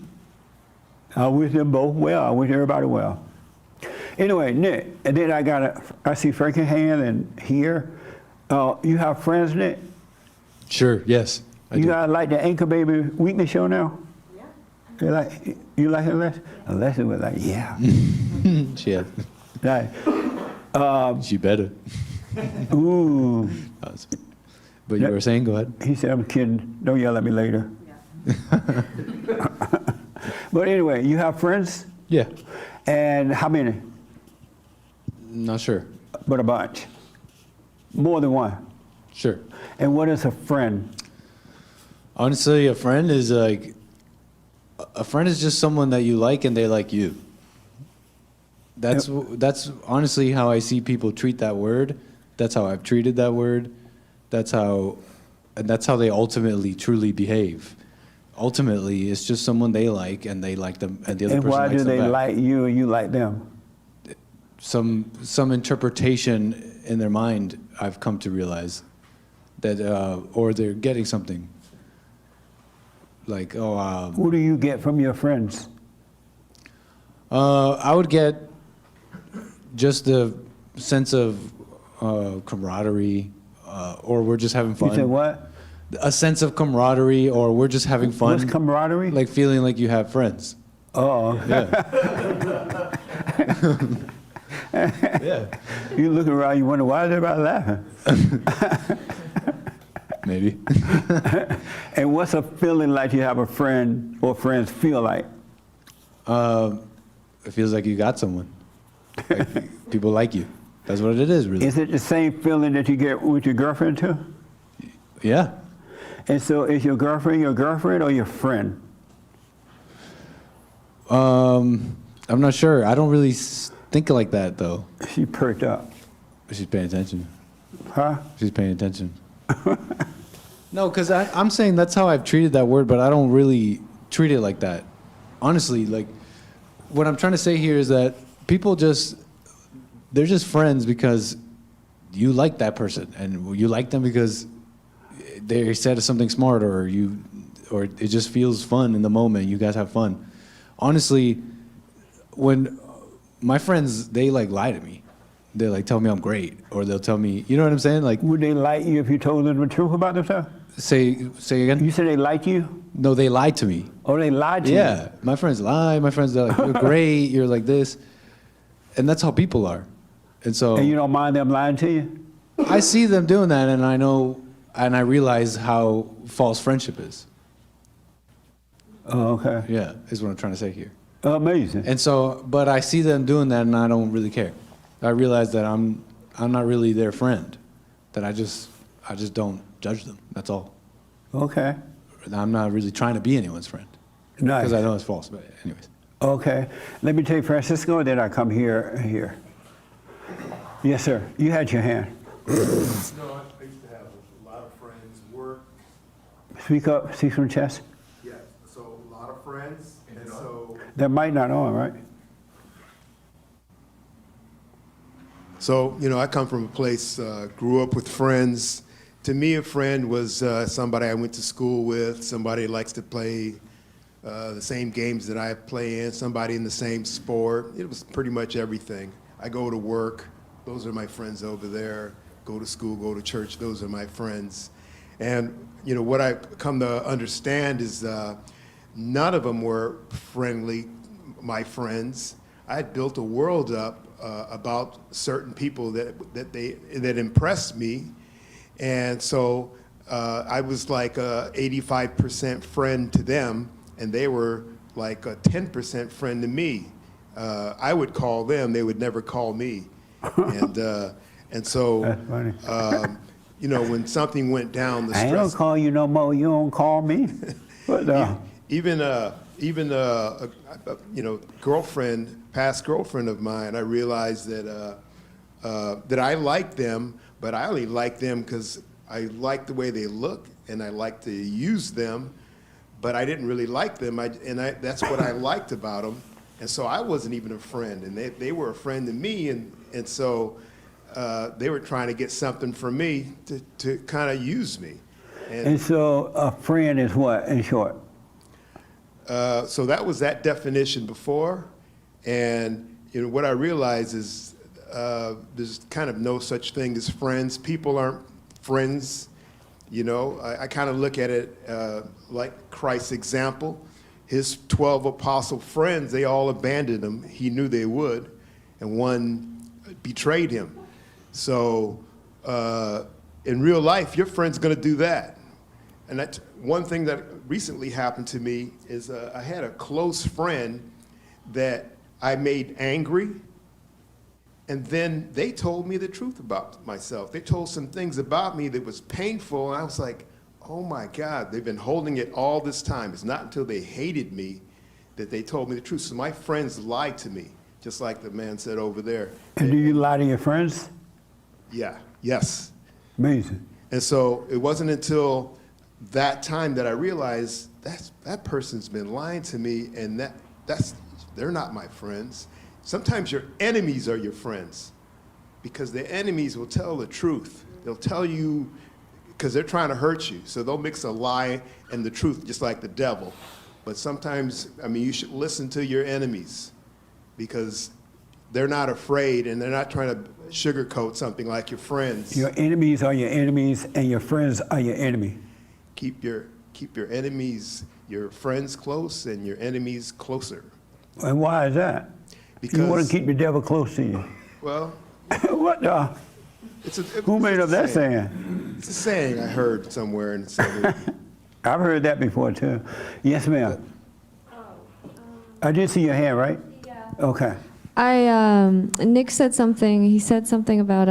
I wish them both well. I wish everybody well. Anyway, Nick, and then I see Franky hand and here. You have friends, Nick? Sure, yes. I You do. guys like the Anchor Baby Weekly Show now? Yeah. You like it, Alessia? Alessia was like, yeah. Yeah, Right. she better. Ooh. But you were saying, go ahead. He said, I'm kidding. Don't yell at me later. But anyway, you have friends? Yeah, And how many? not sure. But a bunch. More than one. Sure. And what is a friend? Honestly, a friend is just someone that you like and they like you. That's honestly how I see people treat that word. That's how I've treated that word. That's how they ultimately truly behave. Ultimately, it's just someone they like and they like them, and the other And person why likes do them they back. like you and you like them? Some interpretation in their mind, I've come to realize that, or they're getting something. Like, Who do you get from your friends? I would get just the sense of camaraderie, or we're just having fun. You said what? A sense of camaraderie, or we're just having fun. What's camaraderie? Like feeling like you have friends. Oh. Yeah. Yeah. You look around, you wonder why is everybody laughing? Maybe. And what's a feeling like you have a friend or friends feel like? It feels like you got someone. Like, people like you. That's what it is, really. Is it the same feeling that you get with your girlfriend too? Yeah. And so is your girlfriend or your friend? I'm not sure. I don't really think like that, though. She perked up. She's paying attention. Huh? She's paying attention. No, because I'm saying that's how I've treated that word, but I don't really treat it like that. Honestly, like, what I'm trying to say here is that people they're just friends because you like that person, and you like them because they said something smart, or it just feels fun in the moment. You guys have fun. Honestly, when my friends, they like lie to me. They like tell me I'm great, or they'll tell me, you know what I'm saying? Like, Would they like you if you told them the truth about themselves? say again? You said they like you? No, they lied to me. Or they lied to you? Yeah, my friends lie. My friends are like, you're great. You're like this, and that's how people are. And so And you don't mind them lying to you? I see them doing that, and I know, and I realize how false friendship is. Oh, okay. Yeah, is what I'm trying to say here. Amazing. And so, but I see them doing that, and I don't really care. I realize that I'm not really their friend. That I just don't judge them. That's all. Okay. I'm not really trying to be anyone's friend. Nice. Because I know it's false. But anyways. Okay. Let me take Francisco, then I come here. Yes, sir. You had your hand. No, I used to have a lot of friends, work. Speak up. Speak from the chest. Yeah, so a lot of friends, and so. That might not on, right? So, I come from a place, grew up with friends. To me, a friend was somebody I went to school with, somebody who likes to play the same games that I play in, somebody in the same sport. It was pretty much everything. I go to work, those are my friends over there. Go to school, go to church, those are my friends. And, what I come to understand is none of them were friendly, my friends. I had built a world up about certain people that impressed me, and so I was like a 85% friend to them, and they were like a 10% friend to me. I would call them; they would never call me, and so That's funny. when something went down, the I ain't stress. gonna call you no more. You don't call me. But Even past girlfriend of mine, I realized that I liked them, but I only liked them because I liked the way they look and I liked to use them, but I didn't really like them. That's what I liked about them, and so I wasn't even a friend, and they were a friend to me, and so they were trying to get something from me to kind of use me. and so a friend is what, in short? So that was that definition before, and what I realize is there's kind of no such thing as friends. People aren't friends. I kind of look at it like Christ's example. His 12 apostle friends, they all abandoned him. He knew they would, and one betrayed him. So in real life, your friend's going to do that. And that's one thing that recently happened to me is I had a close friend that I made angry, and then they told me the truth about myself. They told some things about me that was painful, and I was like, oh my God, they've been holding it all this time. It's not until they hated me that they told me the truth. So my friends lied to me, just like the man said over there. And do you lie to your friends? Yeah, yes. Amazing. And so it wasn't until that time that I realized that person's been lying to me, and they're not my friends. Sometimes your enemies are your friends, because the enemies will tell the truth. They'll tell you because they're trying to hurt you. So they'll mix a lie and the truth, just like the devil. But sometimes, you should listen to your enemies, because they're not afraid and they're not trying to sugarcoat something like your friends. Your enemies are your enemies, and your friends are your enemy. Keep your enemies, your friends close, and your enemies closer. And why is that? Because you want to keep the devil close to you. Well, what the? Who made up that saying? It's a saying I heard somewhere in the I've heard that before too. Yes, ma'am. I did see your hand, right? Yeah. Okay. Nick said something. He said something about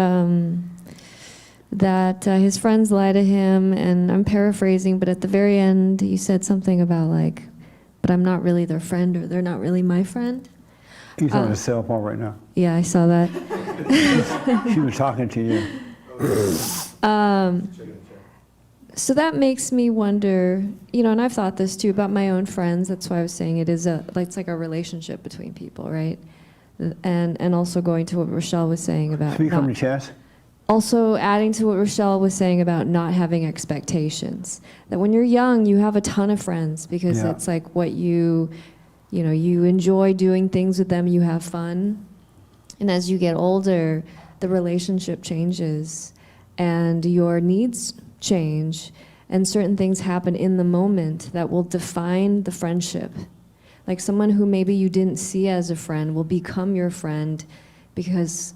that his friends lie to him, and I'm paraphrasing, but at the very end, you said something about like, but I'm not really their friend, or they're not really my friend. He's on his cell phone right now. Yeah, I saw that. She was talking to you. So that makes me wonder, and I've thought this too about my own friends. That's why I was saying it's like a relationship between people, right? And also going to what Rochelle was saying about Speak from the chest. also adding to what Rochelle was saying about not having expectations. That when you're young, you have a ton of friends because it's like what you enjoy doing things with them, you have fun. And as you get older, the relationship changes and your needs change, and certain things happen in the moment that will define the friendship. Like someone who maybe you didn't see as a friend will become your friend because,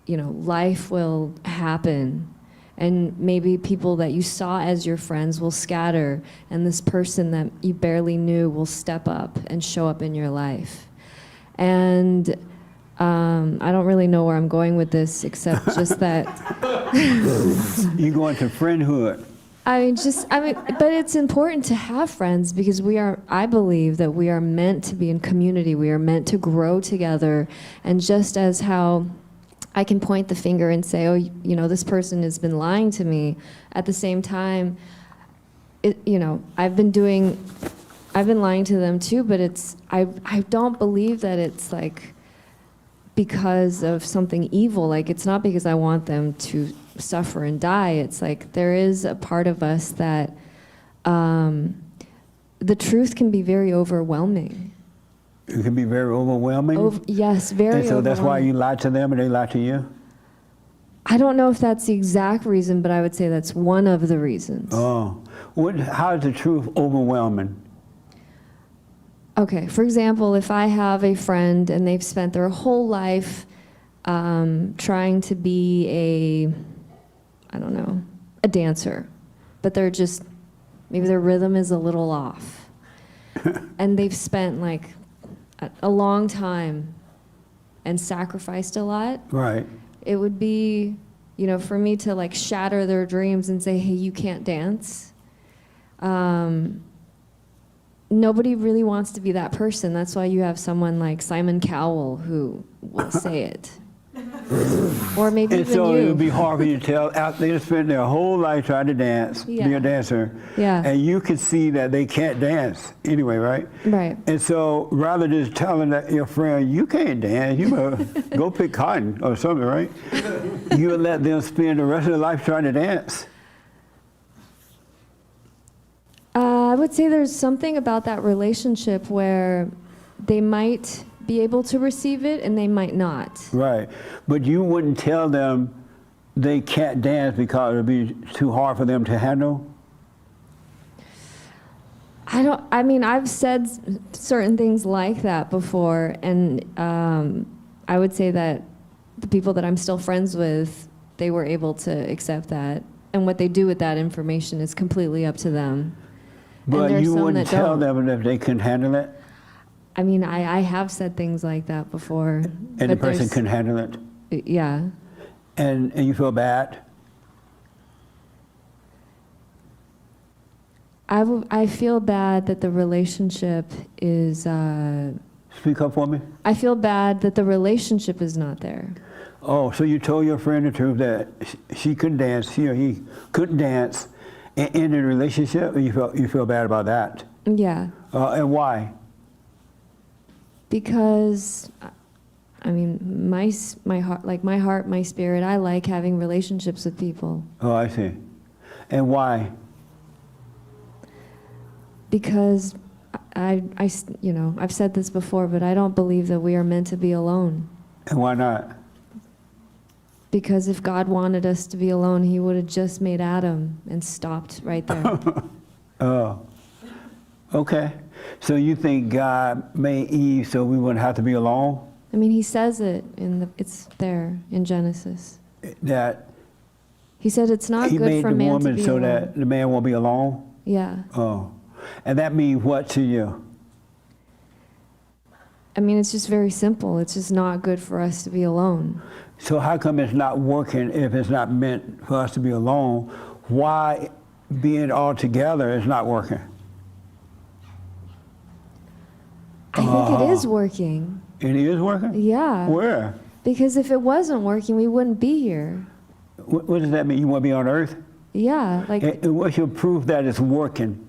life will happen. And maybe people that you saw as your friends will scatter, and this person that you barely knew will step up and show up in your life. And I don't really know where I'm going with this, except just that. You go into friendhood. But it's important to have friends because I believe that we are meant to be in community. We are meant to grow together. And just as how I can point the finger and say, oh, this person has been lying to me. At the same time, I've been lying to them too, but I don't believe that it's like because of something evil. Like it's not because I want them to suffer and die. It's like there is a part of us that the truth can be very overwhelming. It can be very overwhelming. Yes, very And so overwhelming. that's why you lie to them and they lie to you? I don't know if that's the exact reason, but I would say that's one of the reasons. Oh. How is the truth overwhelming? Okay, for example, if I have a friend and they've spent their whole life trying to be a dancer, but maybe their rhythm is a little off. And they've spent like a long time and sacrificed a lot. Right. It would be, for me to like shatter their dreams and say, hey, you can't dance. Nobody really wants to be that person. That's why you have someone like Simon Cowell who will say it. Or maybe And even so you. it would be hard for you to tell. They spend their whole life trying to dance, be Yeah. a dancer. Yeah. And you can see that they can't dance anyway, right? Right. And so rather than just telling your friend, you can't dance, you must go pick cotton or something, right? You would let them spend the rest of their life trying to dance. I would say there's something about that relationship where they might be able to receive it and they might not. Right. But you wouldn't tell them they can't dance because it would be too hard for them to handle? I mean, I've said certain things like that before, and I would say that the people that I'm still friends with, they were able to accept that. And what they do with that information is completely up to them. But there's you some wouldn't that tell don't. them if they couldn't handle it? I mean, I have said things like that before. And the but person there's- couldn't handle it? Yeah. And you feel bad? I feel bad that the relationship is, Speak up for me. I feel bad that the relationship is not there. Oh, so you told your friend the truth that she couldn't dance, she or he couldn't dance in a relationship, and you feel bad about that? Yeah. And why? Because, I mean, my heart, my spirit, I like having relationships with people. Oh, I see. And why? Because you know, I've said this before, but I don't believe that we are meant to be alone. And why not? Because if God wanted us to be alone, he would have just made Adam and stopped right there. Oh, okay. So you think God made Eve so we wouldn't have to be alone? I mean, he says it it's there in Genesis. That He said it's not he good made for the man to woman be so alone. that the man won't be alone? Yeah. Oh. And that means what to you? I mean, it's just very simple. It's just not good for us to be alone. So how come it's not working if it's not meant for us to be alone? Why being all together is not working? I think it is working. It is working? Yeah. Where? Because if it wasn't working, we wouldn't be here. What does that mean? You want to be on Earth? Yeah. Like, And what's your proof that it's working?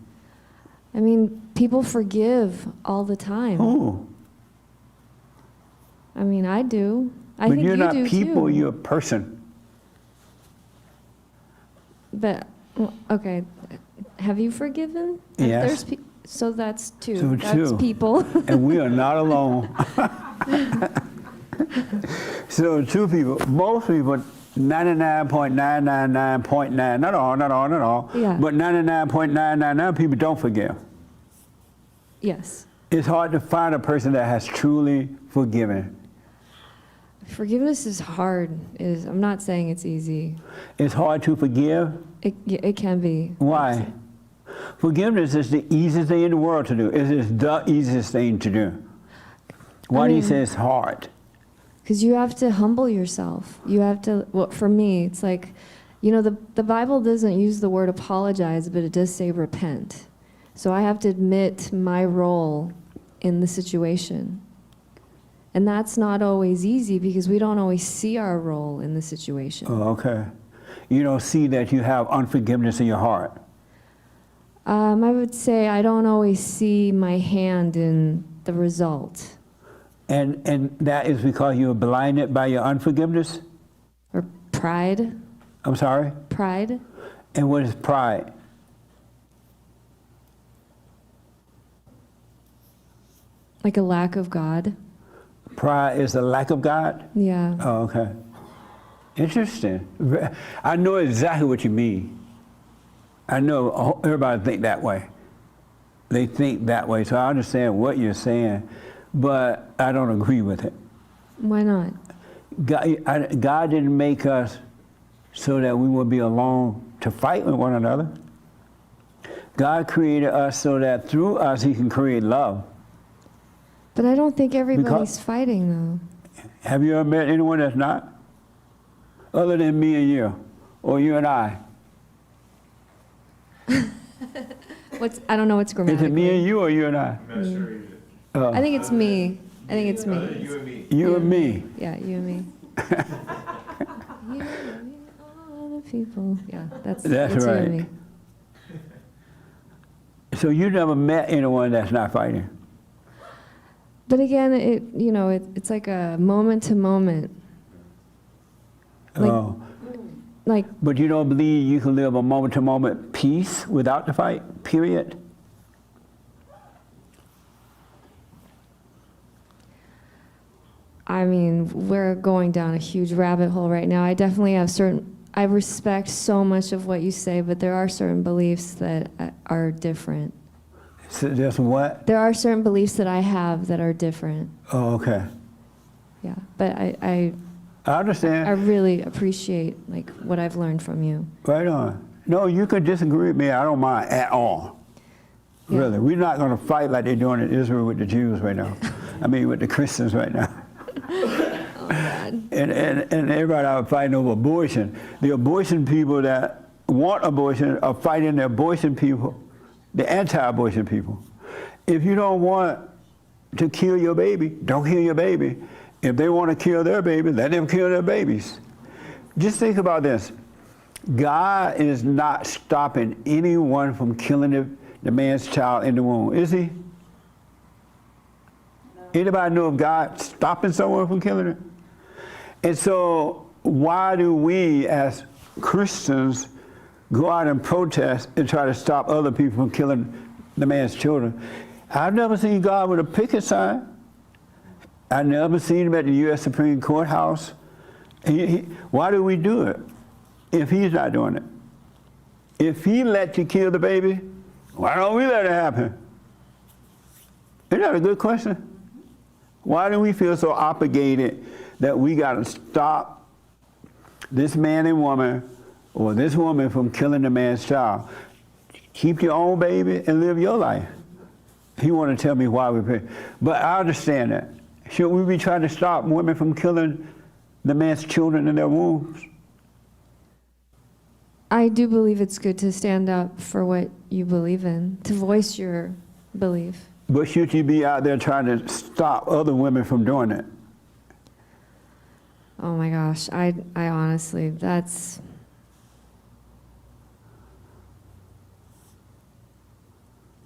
I mean, people forgive all the time. Who? I mean, I do. I But think you're you not do people, too. you're a person. But okay, have you forgiven? Yes. So that's two. So That's two. people. And we are not alone. So two people, most people, 99.999.9, not all, Yeah. but 99.999 people don't forgive. Yes. It's hard to find a person that has truly forgiven. Forgiveness is hard. I'm not saying it's easy. It's hard to forgive. It can be. Why? Forgiveness is the easiest thing in the world to do. It is the easiest thing to do. Why do you say it's hard? Because you have to humble yourself. You have to, well, for me, it's like, you know, the Bible doesn't use the word apologize, but it does say repent. So I have to admit my role in the situation. And that's not always easy because we don't always see our role in the situation. Oh, okay. You don't see that you have unforgiveness in your heart. I would say I don't always see my hand in the result. And that is because you're blinded by your unforgiveness? Or pride. I'm sorry? Pride. And what is pride? Like a lack of God. Pride is a lack of God? Yeah. Oh, okay. Interesting. I know exactly what you mean. I know everybody think that way. They think that way, so I understand what you're saying, but I don't agree with it. Why not? God didn't make us so that we would be alone to fight with one another. God created us so that through us he can create love. But I don't think everybody's fighting, though. Have you ever met anyone that's not? Other than me and you, or you and I. I don't know what's Is grammatical. it me and you or you and I? I'm not sure you did. I think it's me. I think it's me. You and me. You and me. Yeah, you and me. You and me, all the people. Yeah, that's That's you and right. me. So you never met anyone that's not fighting? But again, it's like a moment to moment. Like, Oh. like But you don't believe you can live a moment-to-moment peace without the fight, period? I mean, we're going down a huge rabbit hole right now. I definitely have I respect so much of what you say, but there are certain beliefs that are different. So just what? There are certain beliefs that I have that are different. Oh, okay. Yeah, but I understand. I really appreciate like what I've learned from you. Right on. No, you could disagree with me. I don't mind at all. Yeah. Really. We're not going to fight like they're doing in Israel with the Jews right now. I mean, with the Christians right now. Oh, God. And everybody out fighting over abortion. The abortion people that want abortion are fighting the abortion people, the anti-abortion people. If you don't want to kill your baby, don't kill your baby. If they want to kill their baby, let them kill their babies. Just think about this. God is not stopping anyone from killing the man's child in the womb, is he? No. Anybody know of God stopping someone from killing it? And so why do we as Christians go out and protest and try to stop other people from killing the man's children? I've never seen God with a picket sign. I've never seen him at the U.S. Supreme Court House. Why do we do it if he's not doing it? If he let you kill the baby, why don't we let it happen? Isn't that a good question? Why do we feel so obligated that we got to stop this man and woman or this woman from killing the man's child? Keep your own baby and live your life. He want to tell me why we pray. But I understand that. Should we be trying to stop women from killing the man's children in their wombs? I do believe it's good to stand up for what you believe in, to voice your belief. But should you be out there trying to stop other women from doing it? Oh my gosh, I honestly, that's...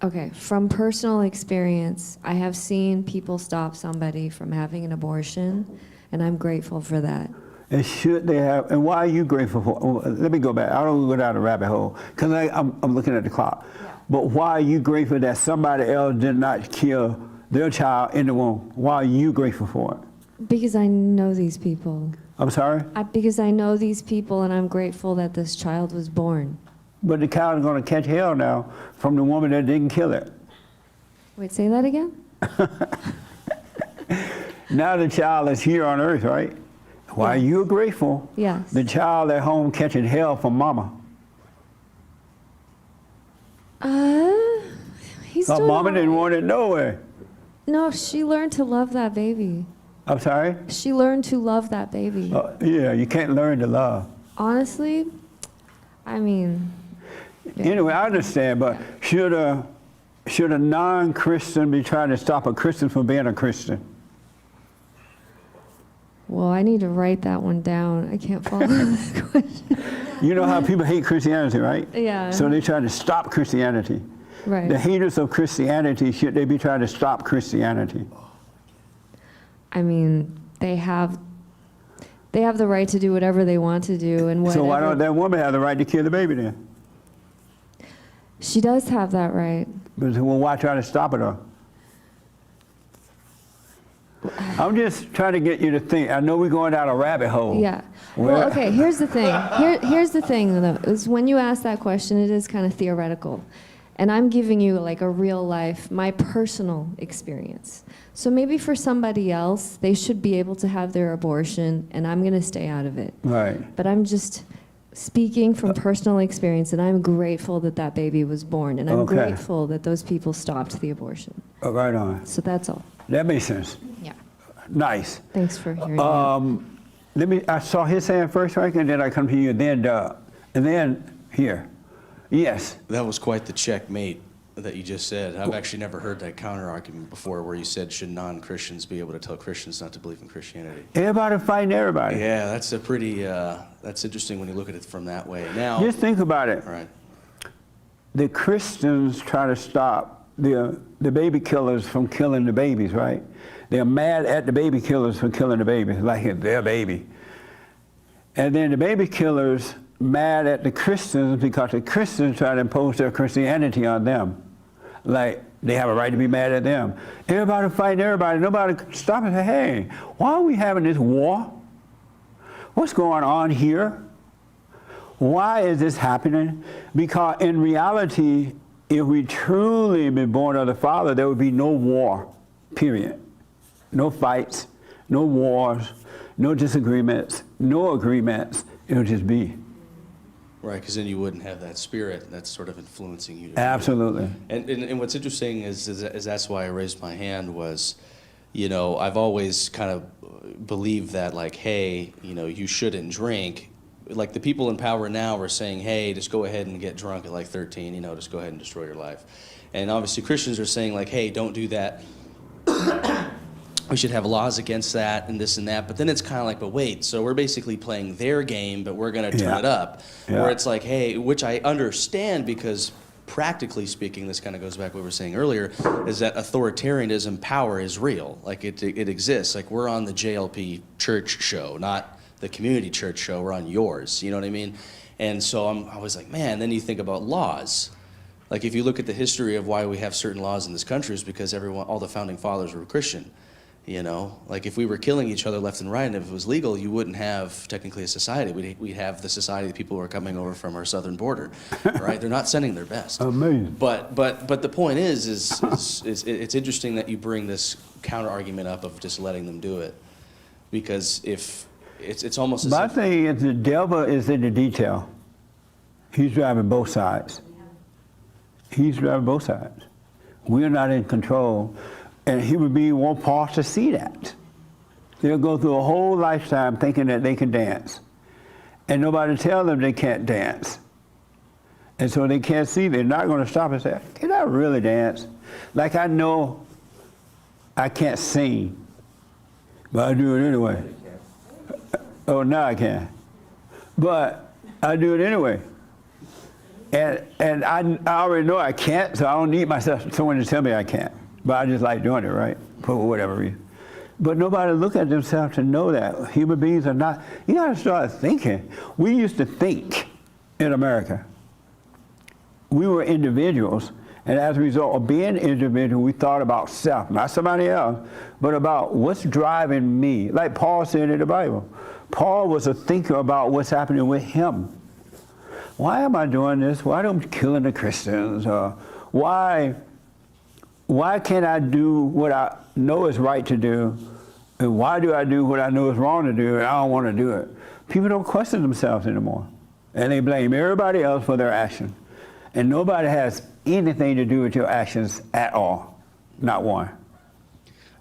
Okay, from personal experience, I have seen people stop somebody from having an abortion, and I'm grateful for that. And should they have, and why are you grateful for, let me go back, I don't go down the rabbit hole, because I'm looking at the clock. Yeah. But why are you grateful that somebody else did not kill their child in the womb? Why are you grateful for it? Because I know these people. I'm sorry? Because I know these people, and I'm grateful that this child was born. But the child is going to catch hell now from the woman that didn't kill it. Wait, say that again? Now the child is here on earth, right? Why Yes. you're grateful? Yes. The child at home catching hell from mama. He's But doing mama all didn't right. want it nowhere. No, she learned to love that baby. I'm sorry? She learned to love that baby. Yeah, you can't learn to love. Honestly, I mean... yeah. Anyway, I understand, but should a non-Christian be trying to stop a Christian from being a Christian? Well, I need to write that one down. I can't follow this question. You know how people hate Christianity, right? Yeah. So they try to stop Christianity. Right. The haters of Christianity, should they be trying to stop Christianity? I mean, they have the right to do whatever they want to do, and whatever. So why don't that woman have the right to kill the baby then? She does have that right. But well, why try to stop it? I'm just trying to get you to think. I know we're going down a rabbit hole. Yeah. Well, okay, here's the thing. Here's the thing, though, is when you ask that question, it is kind of theoretical. And I'm giving you like a real life, my personal experience. So maybe for somebody else, they should be able to have their abortion, and I'm going to stay out of it. Right. But I'm just speaking from personal experience, and I'm grateful that that baby was born, and I'm Okay. grateful that those people stopped the abortion. Right on. So that's all. That makes sense. Yeah. Nice. Thanks for hearing that. I saw his hand first, right, and then I come to you, then Doug, and then here. Yes. That was quite the checkmate that you just said. I've actually never heard that counter argument before where you said, should non-Christians be able to tell Christians not to believe in Christianity? Everybody fighting everybody. Yeah, that's a pretty, that's interesting when you look at it from that way. Now, Just think about it. all right. The Christians try to stop the baby killers from killing the babies, right? They're mad at the baby killers for killing the babies, like it's their baby. And then the baby killers mad at the Christians because the Christians try to impose their Christianity on them. like they have a right to be mad at them. Everybody fighting everybody. Nobody could stop and say, hey, why are we having this war? What's going on here? Why is this happening? Because in reality, if we truly been born of the Father, there would be no war, period. No fights, no wars, no disagreements, no agreements. It would just be. Right, because then you wouldn't have that spirit that's sort of influencing you. Absolutely. And what's interesting is that's why I raised my hand was, I've always kind of believed that, like, hey, you shouldn't drink. Like the people in power now are saying, hey, just go ahead and get drunk at like 13, just go ahead and destroy your life. And obviously Christians are saying like, hey, don't do that. We should have laws against that and this and that. But then it's kind of like, but wait, so we're basically playing their game, but we're going to turn it up. Yeah. Where it's like, hey, which I understand because practically speaking, this kind of goes back to what we were saying earlier, is that authoritarianism power is real. Like it exists. Like we're on the JLP church show, not the community church show. We're on yours. You know what I mean? And so I was like, man, then you think about laws. Like if you look at the history of why we have certain laws in this country is because all the founding fathers were Christian. Like if we were killing each other left and right, and if it was legal, you wouldn't have technically a society. We'd have the society of people who are coming over from our southern border, right? They're not sending their best. Amazing. But the point is it's interesting that you bring this counter argument up of just letting them do it, because if it's almost as My if, thing is the devil is in the detail. He's driving both sides. He's driving both sides. We're not in control. And human beings won't pause to see that. They'll go through a whole lifetime thinking that they can dance. And nobody tell them they can't dance. And so they can't see, they're not going to stop and say, can I really dance? Like I know I can't sing, but I do it anyway. Oh, now I can. But I do it anyway. And I already know I can't, so I don't need someone to tell me I can't. But I just like doing it, right? For whatever reason. But nobody look at themselves to know that. Human beings are not, you gotta start thinking. We used to think in America. We were individuals, and as a result of being individual, we thought about self, not somebody else, but about what's driving me. Like Paul said in the Bible. Paul was a thinker about what's happening with him. Why am I doing this? Why am I killing the Christians? Why can't I do what I know is right to do? And why do I do what I know is wrong to do and I don't want to do it? People don't question themselves anymore. And they blame everybody else for their action. And nobody has anything to do with your actions at all. Not one.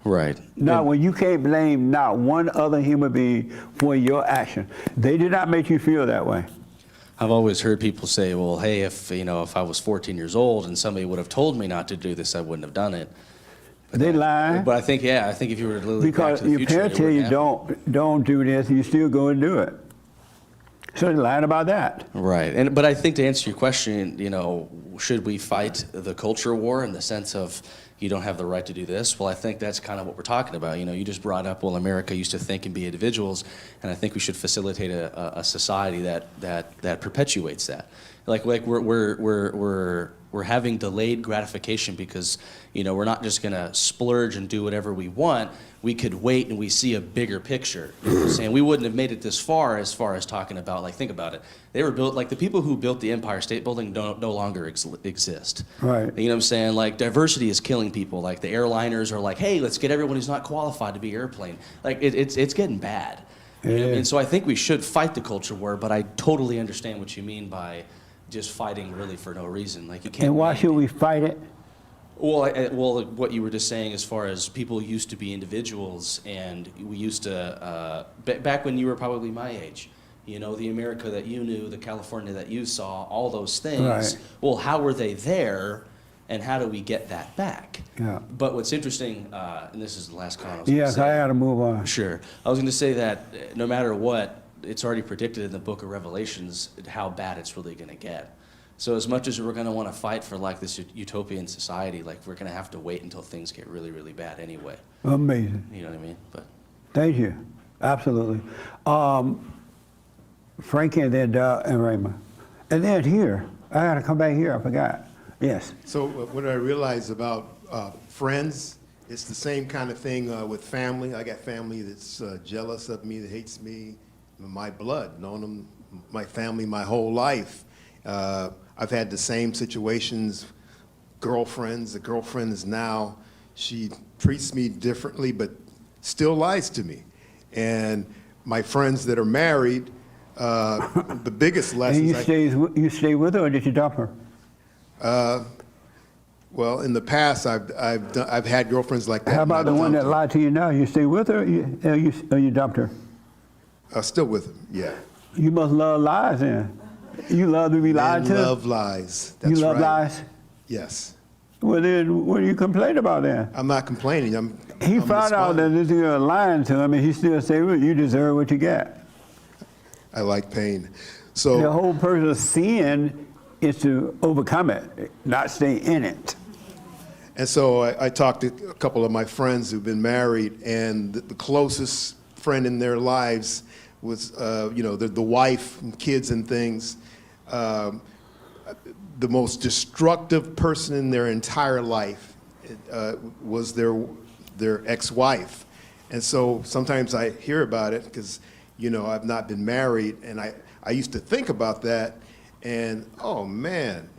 right. Not when you can't blame not one other human being for your action. They did not make you feel that way. I've always heard people say, well, hey, if I was 14 years old and somebody would have told me not to do this, I wouldn't have done it. They lie. But I think if you were to look back Because to the your future, parents it tell you wouldn't don't do this, you still go and do it. So they're lying about that. Right, but I think to answer your question, should we fight the culture war in the sense of you don't have the right to do this? Well, I think that's kind of what we're talking about. You just brought up, well, America used to think and be individuals, and I think we should facilitate a society that perpetuates that. Like we're having delayed gratification because we're not just gonna splurge and do whatever we want. We could wait and we see a bigger picture. You know what I'm saying? We wouldn't have made it this far as talking about, like, think about it. They were built, like the people who built the Empire State Building no longer exist. Right. You know what I'm saying? Like, diversity is killing people. Like, the airliners are like, hey, let's get everyone who's not qualified to be airplane. Like, it's getting bad. You know what I mean? So I think we should fight the culture war, but I totally understand what you mean by just fighting really for no reason. Like, you can't. And why should we fight it? Well, what you were just saying, as far as people used to be individuals, and we used to back when you were probably my age, the America that you knew, the California that you saw, all those things. Right. Well, how were they there, and how do we get that back? Yeah. But what's interesting, and this is the last comment. Yes, I got to move on. Sure. I was going to say that no matter what, it's already predicted in the book of Revelations how bad it's really going to get. So as much as we're going to want to fight for like this utopian society, like we're going to have to wait until things get really, really bad anyway. Amazing. You know what I mean? But Thank you. Absolutely. Franky and then and Raymond. And then here, I got to come back here, I forgot. Yes. So what I realize about friends, it's the same kind of thing with family. I got family that's jealous of me, that hates me, my blood, known them, my family my whole life. I've had the same situations, girlfriends. The girlfriend is now, she treats me differently, but still lies to me. And my friends that are married, the biggest And lessons. you stay with her, or did you dump her? Well, in the past, I've had girlfriends like that. How about and the I've one that dumped lied to you now? You stay with her, or you dumped her? them. Still with them, yeah. You must love lies then. You love to be lied Men to? love lies. You That's love right. lies? Yes. Well, then what do you complain about then? I'm not complaining. He I'm found out that responding. this girl lying to him, and he still say, well, you deserve what you get. I like pain. The So, whole person's sin is to overcome it, not stay in it. and so I talked to a couple of my friends who've been married, and the closest friend in their lives was, the wife and kids and things. The most destructive person in their entire life was their ex-wife. And so sometimes I hear about it because, I've not been married, and I used to think about that, and oh man,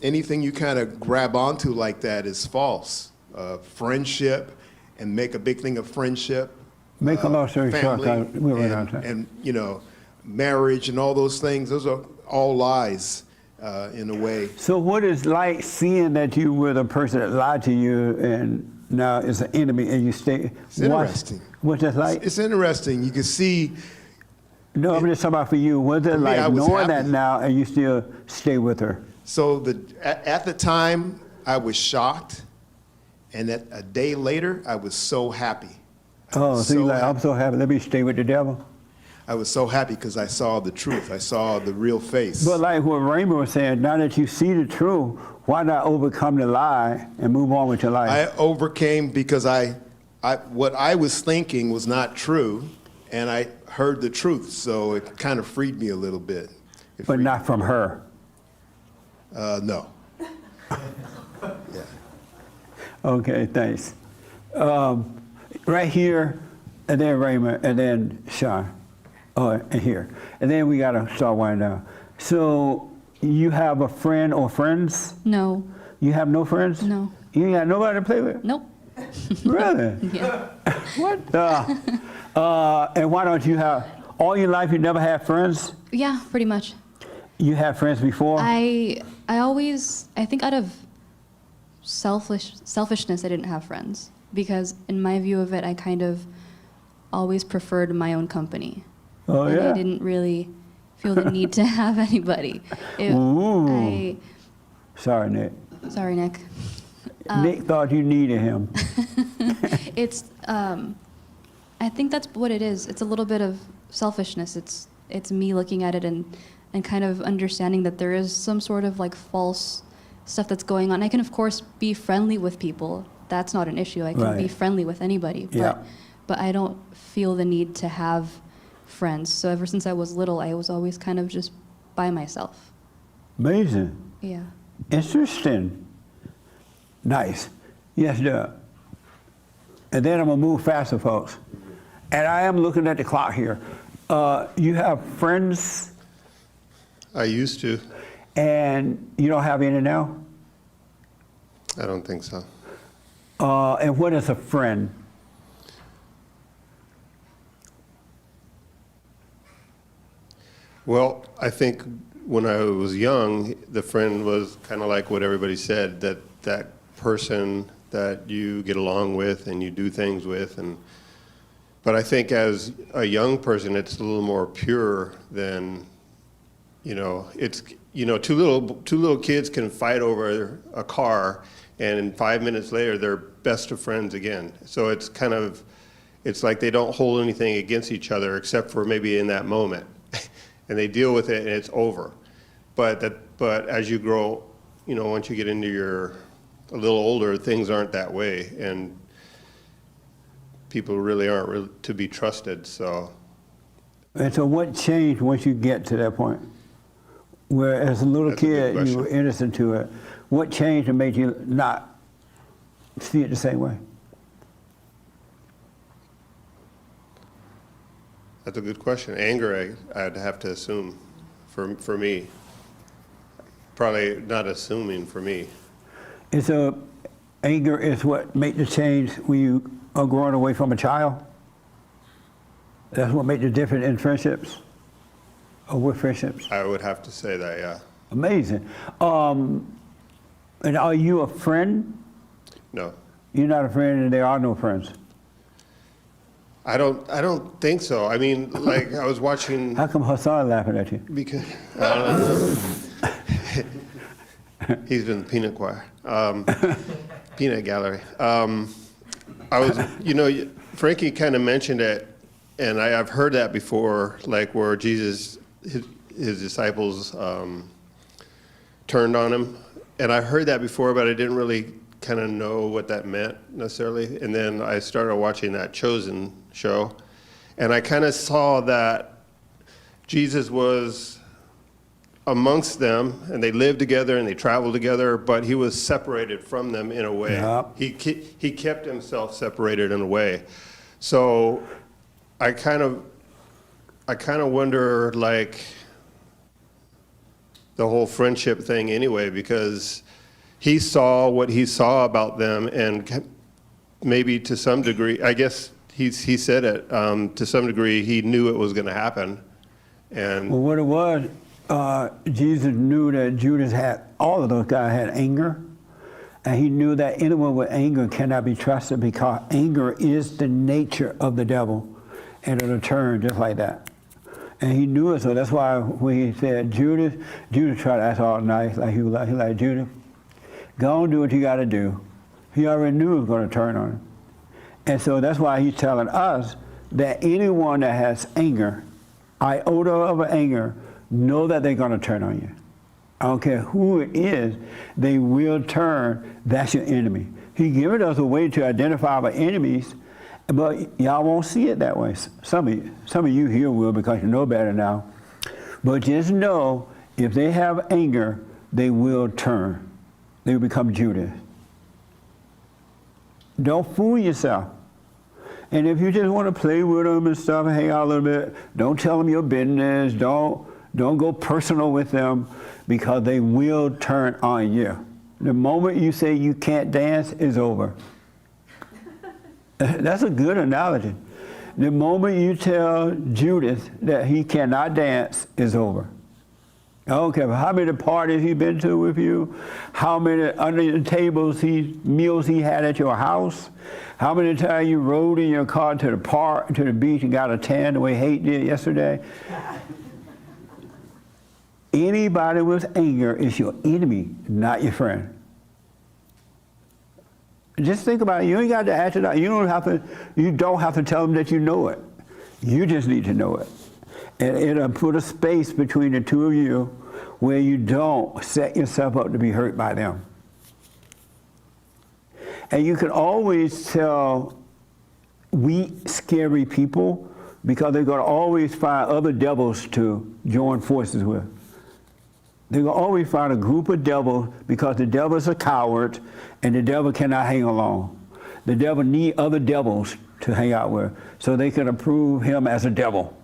anything you kind of grab onto like that is false. Friendship, and make a big thing of friendship. Make a long story short, family, 'cause we'll run out of time. and marriage and all those things, those are all lies in a way. So what is like seeing that you were the person that lied to you and now is an enemy and you stay? It's interesting. What's that like? It's interesting. You can see. No, I'm just talking about for you. What's it For me, like I was knowing that happy. now and you still stay with her? So at the time, I was shocked, and a day later, I was so happy. Oh, so you're like, I'm happy. so happy. Let me stay with the devil. I was so happy because I saw the truth. I saw the real face. But like what Raymond was saying, now that you see the truth, why not overcome the lie and move on with your life? I overcame because what I was thinking was not true, and I heard the truth. So it kind of freed me a little bit. It But freed not from her. No. Yeah. Okay, thanks. Right here, and then Raymond, and then Sean. Oh, and here. And then we got to start winding down. So you have a friend or friends? No. You have no friends? No. You ain't got nobody to play with? Nope. Really? Yeah. What? And why don't you have, all your life you never had friends? Yeah, pretty much. You had friends before? I think out of selfishness, I didn't have friends because in my view of it, I kind of always preferred my own company. Oh, and yeah? I didn't really feel the need to have anybody. Ooh. Sorry, Nick. Sorry, Nick. Nick thought you needed him. It's, I think that's what it is. It's a little bit of selfishness. It's me looking at it and kind of understanding that there is some sort of like false stuff that's going on. I can of course be friendly with people. That's not an issue. I can be Right. friendly with anybody. Yeah. But I don't feel the need to have friends. So ever since I was little, I was always kind of just by myself. Amazing. Yeah. Interesting. Nice. Yes, Doug. And then I'm going to move faster, folks. And I am looking at the clock here. You have friends I used to. and you don't have any now? I don't think so. And what is a friend? Well, I think when I was young, the friend was kind of like what everybody said, that person that you get along with and you do things with. But I think as a young person, it's a little more pure than, it's, two little kids can fight over a car, and 5 minutes later, they're best of friends again. So it's kind of, it's like they don't hold anything against each other except for maybe in that moment. And they deal with it and it's over. But as you grow, once you get into a little older, things aren't that way, and people really aren't to be trusted. So. And so what changed once you get to that point? Where as a little That's a good kid, you question. were innocent to it. What changed and made you not see it the same way? That's a good question. Anger, I'd have to assume for me. Probably not assuming for me. Anger is what made the change when you are growing away from a child? That's what made the difference in friendships? Or with friendships? I would have to say that, yeah. Amazing. And are you a friend? No. You're not a friend and there are no friends? I don't think so. I mean, like I was watching. How come Hassan laughing at you? Because I don't know. He's in the peanut choir, peanut gallery. I was, Franky kind of mentioned it, and I've heard that before, like where Jesus, his disciples turned on him, and I heard that before, but I didn't really kind of know what that meant necessarily. And then I started watching that Chosen show, and I kind of saw that Jesus was amongst them, and they lived together and they traveled together, but he was separated from them in a way. Yeah. He kept himself separated in a way. So I kind of wonder, like, the whole friendship thing anyway, because he saw what he saw about them, and maybe to some degree, I guess he said it, to some degree he knew it was going to happen. And well, what it was, Jesus knew that Judas had, all of those guys had anger, and he knew that anyone with anger cannot be trusted because anger is the nature of the devil, and it'll turn just like that. And he knew it, so that's why when he said Judas tried to act all nice, like he was like Judas, go and do what you got to do. He already knew it was going to turn on him. And so that's why he's telling us that anyone that has anger, iota of anger, know that they're going to turn on you. I don't care who it is, they will turn. That's your enemy. He's given us a way to identify our enemies, but y'all won't see it that way. Some of you here will because you know better now. But just know, if they have anger, they will turn. They will become Judas. Don't fool yourself. And if you just want to play with them and stuff and hang out a little bit, don't tell them your business. Don't go personal with them because they will turn on you. The moment you say you can't dance, it's over. That's a good analogy. The moment you tell Judas that he cannot dance, it's over. I don't care how many parties he's been to with you, how many under the tables meals he had at your house, how many times you rode in your car to the park, to the beach and got a tan the way Hate did yesterday. Anybody with anger is your enemy, not your friend. Just think about it. You ain't got to act it out. You don't have to tell them that you know it. You just need to know it. And it'll put a space between the two of you where you don't set yourself up to be hurt by them. And you can always tell weak, scary people because they're going to always find other devils to join forces with. They're going to always find a group of devils because the devil is a coward and the devil cannot hang alone. The devil needs other devils to hang out with so they can approve him as a devil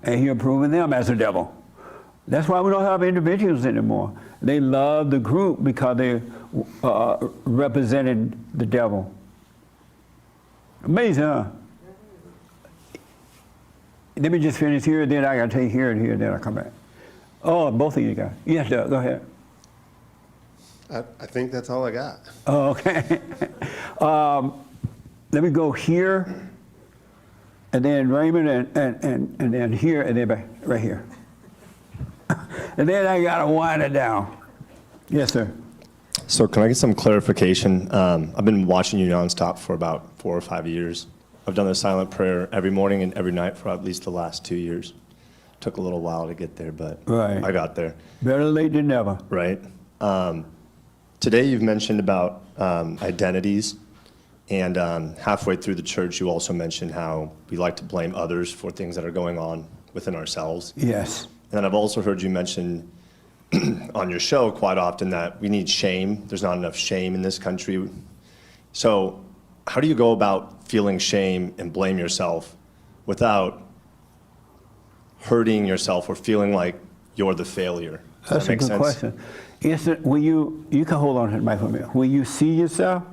and he approving them as a devil. That's why we don't have individuals anymore. They love the group because they represented the devil. Amazing, huh? Let me just finish here, then I got to take here and here, then I'll come back. Oh, both of you guys. Yes, Doug, go ahead. I think that's all I got. Oh, okay. Let me go here, and then Raymond, and then here, and then back, right here. And then I got to wind it down. Yes, sir. So can I get some clarification? I've been watching you nonstop for about 4 or 5 years. I've done the silent prayer every morning and every night for at least the last 2 years. Took a little while to get there, but right. I got there. Better late than never. Right. Today you've mentioned about identities, and halfway through the church you also mentioned how we like to blame others for things that are going on within ourselves. Yes. And then I've also heard you mention on your show quite often that we need shame. There's not enough shame in this country. So how do you go about feeling shame and blame yourself without hurting yourself or feeling like you're the failure? Does That's that make a good sense? question. Is it when you can hold on to the mic for a minute. When you see yourself,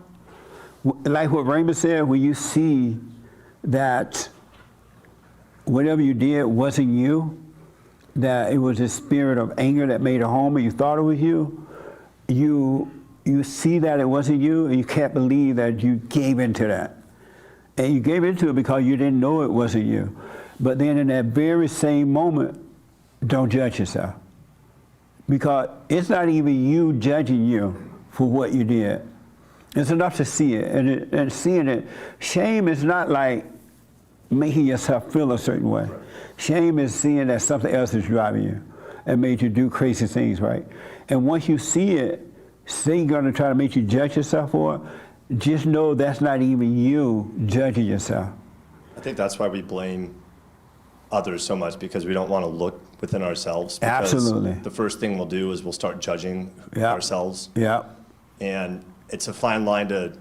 like what Raymond said, when you see that whatever you did wasn't you, that it was a spirit of anger that made a home and you thought it was you, you see that it wasn't you and you can't believe that you gave into that. And you gave into it because you didn't know it wasn't you. But then in that very same moment, don't judge yourself. Because it's not even you judging you for what you did. It's enough to see it. And seeing it, shame is not like making yourself feel a certain way. Shame is seeing that something else is driving you and made you do crazy things, right? And once you see it, Satan's gonna try to make you judge yourself for it. Just know that's not even you judging yourself. I think that's why we blame others so much, because we don't want to look within ourselves. Because Absolutely. the first thing we'll do is we'll start judging ourselves. Yeah. And it's a fine line to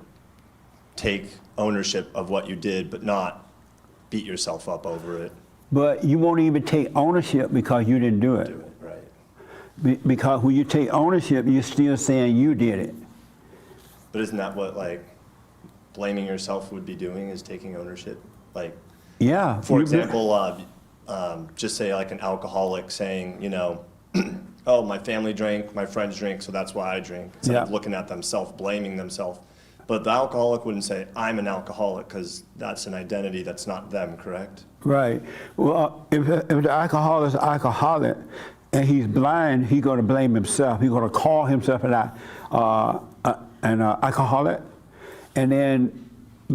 take ownership of what you did, but not beat yourself up over it. But you won't even take ownership because you didn't do it. Right. Because when you take ownership, you're still saying you did it. But isn't that what, like, blaming yourself would be doing, is taking ownership? Like, Yeah. for example, just say like an alcoholic saying, you know, oh, my family drank, my friends drink, so that's why I drink. Instead of looking at themselves, blaming themselves. But the alcoholic wouldn't say, I'm an alcoholic, because that's an identity that's not them, correct? Right. Well, if the alcoholic is alcoholic and he's blind, he's going to blame himself. He's going to call himself an alcoholic. And then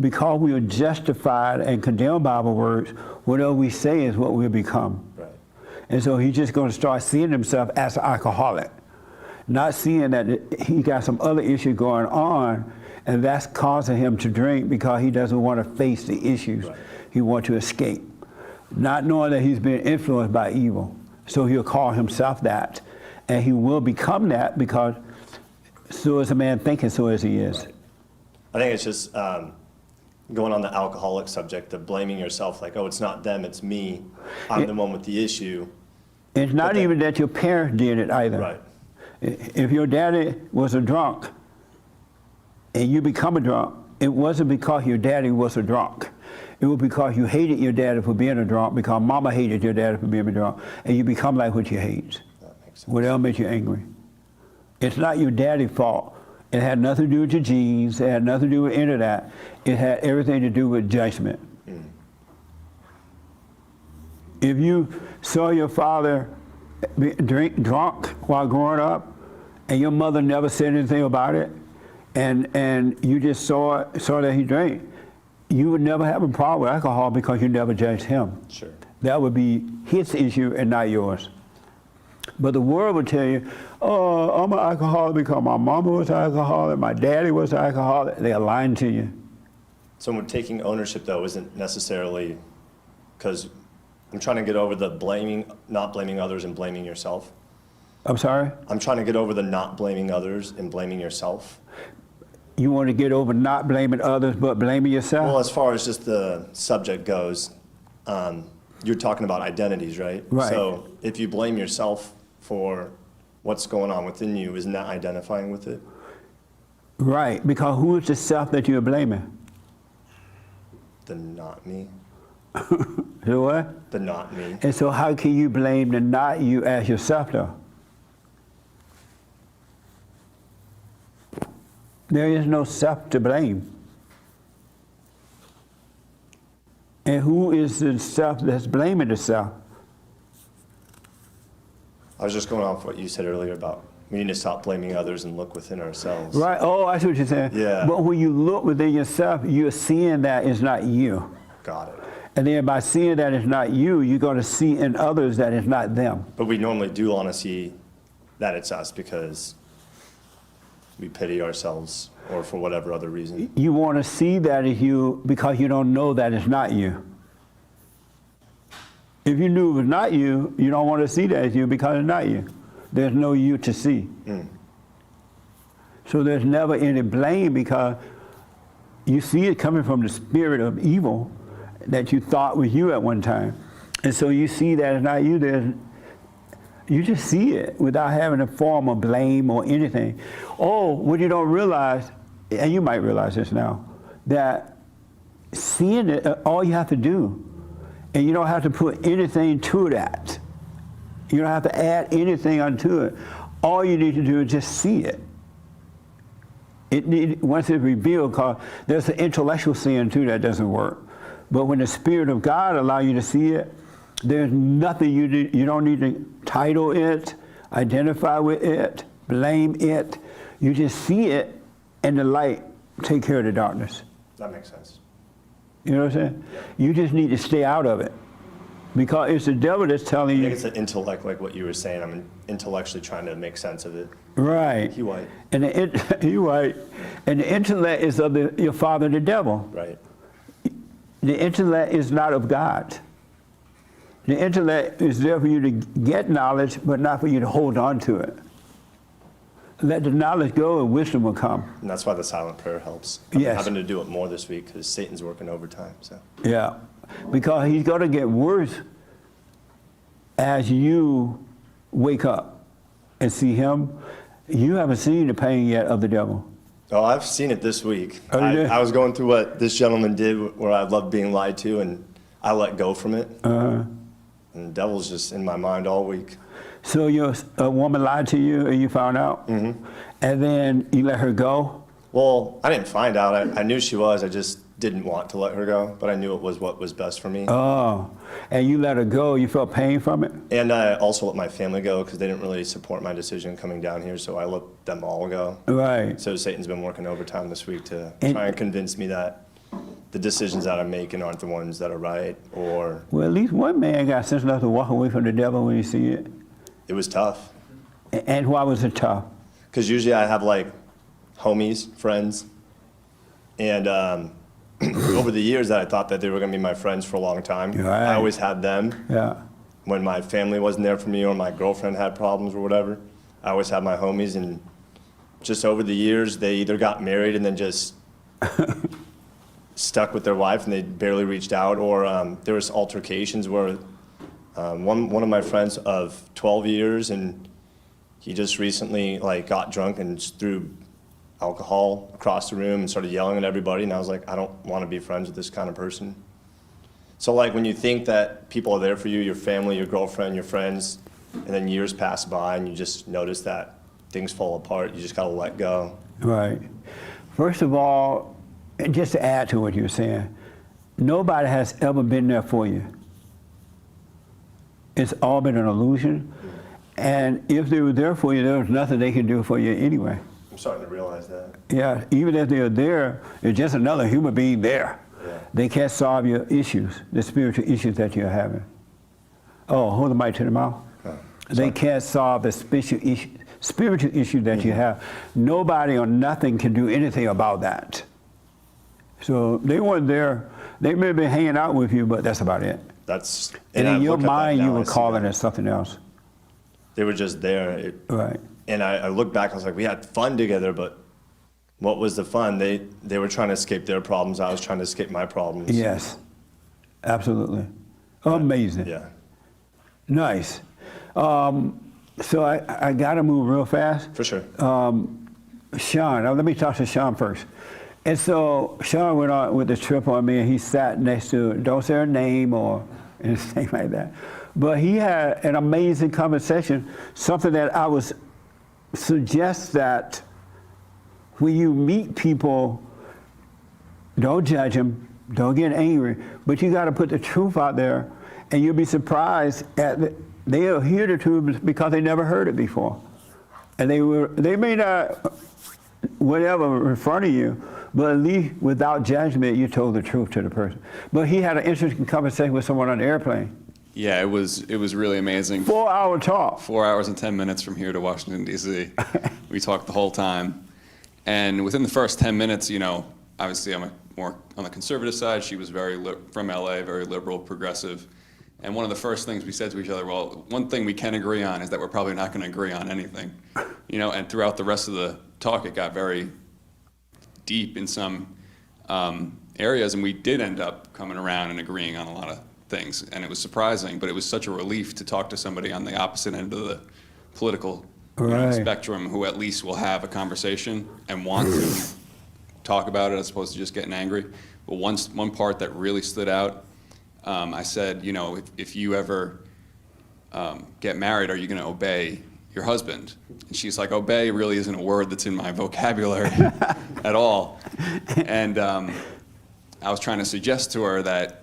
because we are justified and condemned by our words, whatever we say is what we'll become. Right. And so he's just going to start seeing himself as an alcoholic, not seeing that he got some other issue going on, and that's causing him to drink because he doesn't want to face the issues. Right. He wants to escape, not knowing that he's being influenced by evil. So he'll call himself that, and he will become that, because so is a man thinking, so as he is. Right. I think it's just going on the alcoholic subject of blaming yourself, like, oh, it's not them, it's me. I'm the one with the issue. It's not even that your parents did it either. Right. If your daddy was a drunk and you become a drunk, it wasn't because your daddy was a drunk. It was because you hated your daddy for being a drunk, because mama hated your daddy for being a drunk, and you become like what you hate. That makes sense. Whatever makes you angry. It's not your daddy's fault. It had nothing to do with your genes. It had nothing to do with any of that. It had everything to do with judgment. If you saw your father drunk while growing up, and your mother never said anything about it, and you just saw that he drank, you would never have a problem with alcohol because you never judged him. Sure. That would be his issue and not yours. But the world would tell you, oh, I'm an alcoholic because my mama was an alcoholic, my daddy was an alcoholic. They're lying to you. So when taking ownership, though, isn't necessarily, because I'm trying to get over the blaming, not blaming others and blaming yourself. I'm sorry? I'm trying to get over the not blaming others and blaming yourself. You want to get over not blaming others but blaming yourself? Well, as far as just the subject goes, you're talking about identities, right? Right. So if you blame yourself for what's going on within you, isn't that identifying with it? Right, because who is the self that you're blaming? The not me. The what? The not me. And so how can you blame the not you as yourself, though? There is no self to blame. And who is the self that's blaming the self? I was just going off what you said earlier about we need to stop blaming others and look within ourselves. Right, oh, I see what you're saying. Yeah. But when you look within yourself, you're seeing that it's not you. Got it. And then by seeing that it's not you, you're going to see in others that it's not them. But we normally do want to see that it's us because we pity ourselves or for whatever other reason. You want to see that as you because you don't know that it's not you. If you knew it was not you, you don't want to see that as you because it's not you. there's no you to see. So there's never any blame because you see it coming from the spirit of evil that you thought was you at one time. And so you see that it's not you, you just see it without having a form of blame or anything. Oh, what you don't realize, and you might realize this now, that seeing it, all you have to do, and you don't have to put anything to that. You don't have to add anything onto it. All you need to do is just see it. Once it's revealed, because there's an intellectual sin too that doesn't work. But when the Spirit of God allows you to see it, there's nothing you don't need to title it, identify with it, blame it. You just see it, and the light take care of the darkness. That makes sense. You know what I'm saying? Yeah. You just need to stay out of it. Because it's the devil that's telling I you. think it's an intellect, like what you were saying. I'm intellectually trying to make sense of it. Right. He white. And you right. And the intellect is of your father, the devil. Right. The intellect is not of God. The intellect is there for you to get knowledge, but not for you to hold on to it. Let the knowledge go and wisdom will come. And that's why the silent prayer helps. I've been Yes. having to do it more this week because Satan's working overtime. So. Yeah. Because he's going to get worse as you wake up and see him. You haven't seen the pain yet of the devil. Oh, I've seen it this week. Oh, you did? I was going through what this gentleman did where I loved being lied to, and I let go from it. Uh-huh. And the devil's just in my mind all week. So a woman lied to you and you found out? Mm-hmm. And then you let her go? Well, I didn't find out. I knew she was. I just didn't want to let her go, but I knew it was what was best for me. Oh, and you let her go. You felt pain from it? And I also let my family go because they didn't really support my decision coming down here, so I let them all go. Right. So Satan's been working overtime this week to try and convince me that the decisions that I'm making aren't the ones that are right, or... Well, at least one man got sense enough to walk away from the devil when you see it. It was tough. And why was it tough? Because usually I have, like, homies, friends, and over the years that I thought that they were going to be my friends for a long time. Right. I always had them. Yeah. When my family wasn't there for me or my girlfriend had problems or whatever, I always had my homies, and just over the years, they either got married and then just stuck with their wife and they barely reached out, or there was altercations where one of my friends of 12 years, and he just recently like got drunk and just threw alcohol across the room and started yelling at everybody, and I was like, I don't want to be friends with this kind of person. So like when you think that people are there for you, your family, your girlfriend, your friends, and then years pass by and you just notice that things fall apart, you just gotta let go. Right. First of all, and just to add to what you're saying, nobody has ever been there for you. It's all been an illusion. And if they were there for you, there was nothing they can do for you anyway. I'm starting to realize that. Yeah, even if they're there, it's just another human being there. Yeah. They can't solve your issues, the spiritual issues that you're having. Oh, hold the mic to the mouth. Oh, they can't solve the spiritual issue that you have. Nobody or nothing can do anything about that. So they weren't there. They may have been hanging out with you, but that's about it. And in your mind, you were calling it something else. They were just there. Right. And I look back, I was like, we had fun together, but what was the fun? They were trying to escape their problems. I was trying to escape my problems. Yes, absolutely. Amazing. Yeah. Nice. So I got to move real fast. For sure. Sean, let me talk to Sean first. And so Sean went on with the trip on me, and he sat next to, don't say her name or anything like that. But he had an amazing conversation, something that I would suggest that when you meet people, don't judge them, don't get angry, but you got to put the truth out there, and you'll be surprised they'll hear the truth because they never heard it before. And they may not, whatever, in front of you, but at least without judgment, you told the truth to the person. But he had an interesting conversation with someone on the airplane. Yeah, it was really amazing. 4-hour talk. 4 hours and 10 minutes from here to Washington, D.C. We talked the whole time. And within the first 10 minutes, you know, obviously I'm more on the conservative side. She was very from LA, very liberal, progressive. And one of the first things we said to each other, well, one thing we can agree on is that we're probably not going to agree on anything. And throughout the rest of the talk, it got very deep in some areas, and we did end up coming around and agreeing on a lot of things. And it was surprising, but it was such a relief to talk to somebody on the opposite end of the political spectrum who at least will have a conversation and want to talk about it as opposed to just getting angry. But one part that really stood out, I said, if you ever get married, are you going to obey your husband? And she's like, obey really isn't a word that's in my vocabulary at all. And I was trying to suggest to her that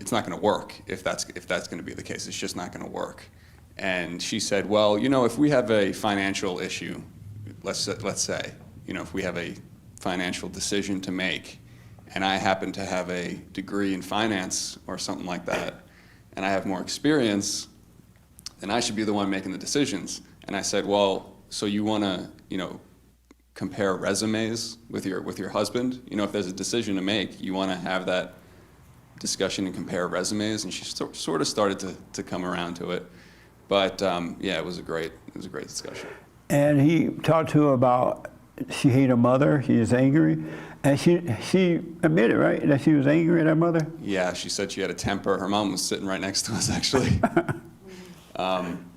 it's not going to work if that's going to be the case. It's just not going to work. And she said, well, if we have a financial issue, let's say, if we have a financial decision to make, and I happen to have a degree in finance or something like that, and I have more experience, then I should be the one making the decisions. And I said, well, so you want to, compare resumes with your husband? If there's a decision to make, you want to have that discussion and compare resumes? And she sort of started to come around to it. But it was a great discussion. And he talked to her about she hated her mother, she is angry, and she admitted, right, that she was angry at her mother? Yeah, she said she had a temper. Her mom was sitting right next to us, actually.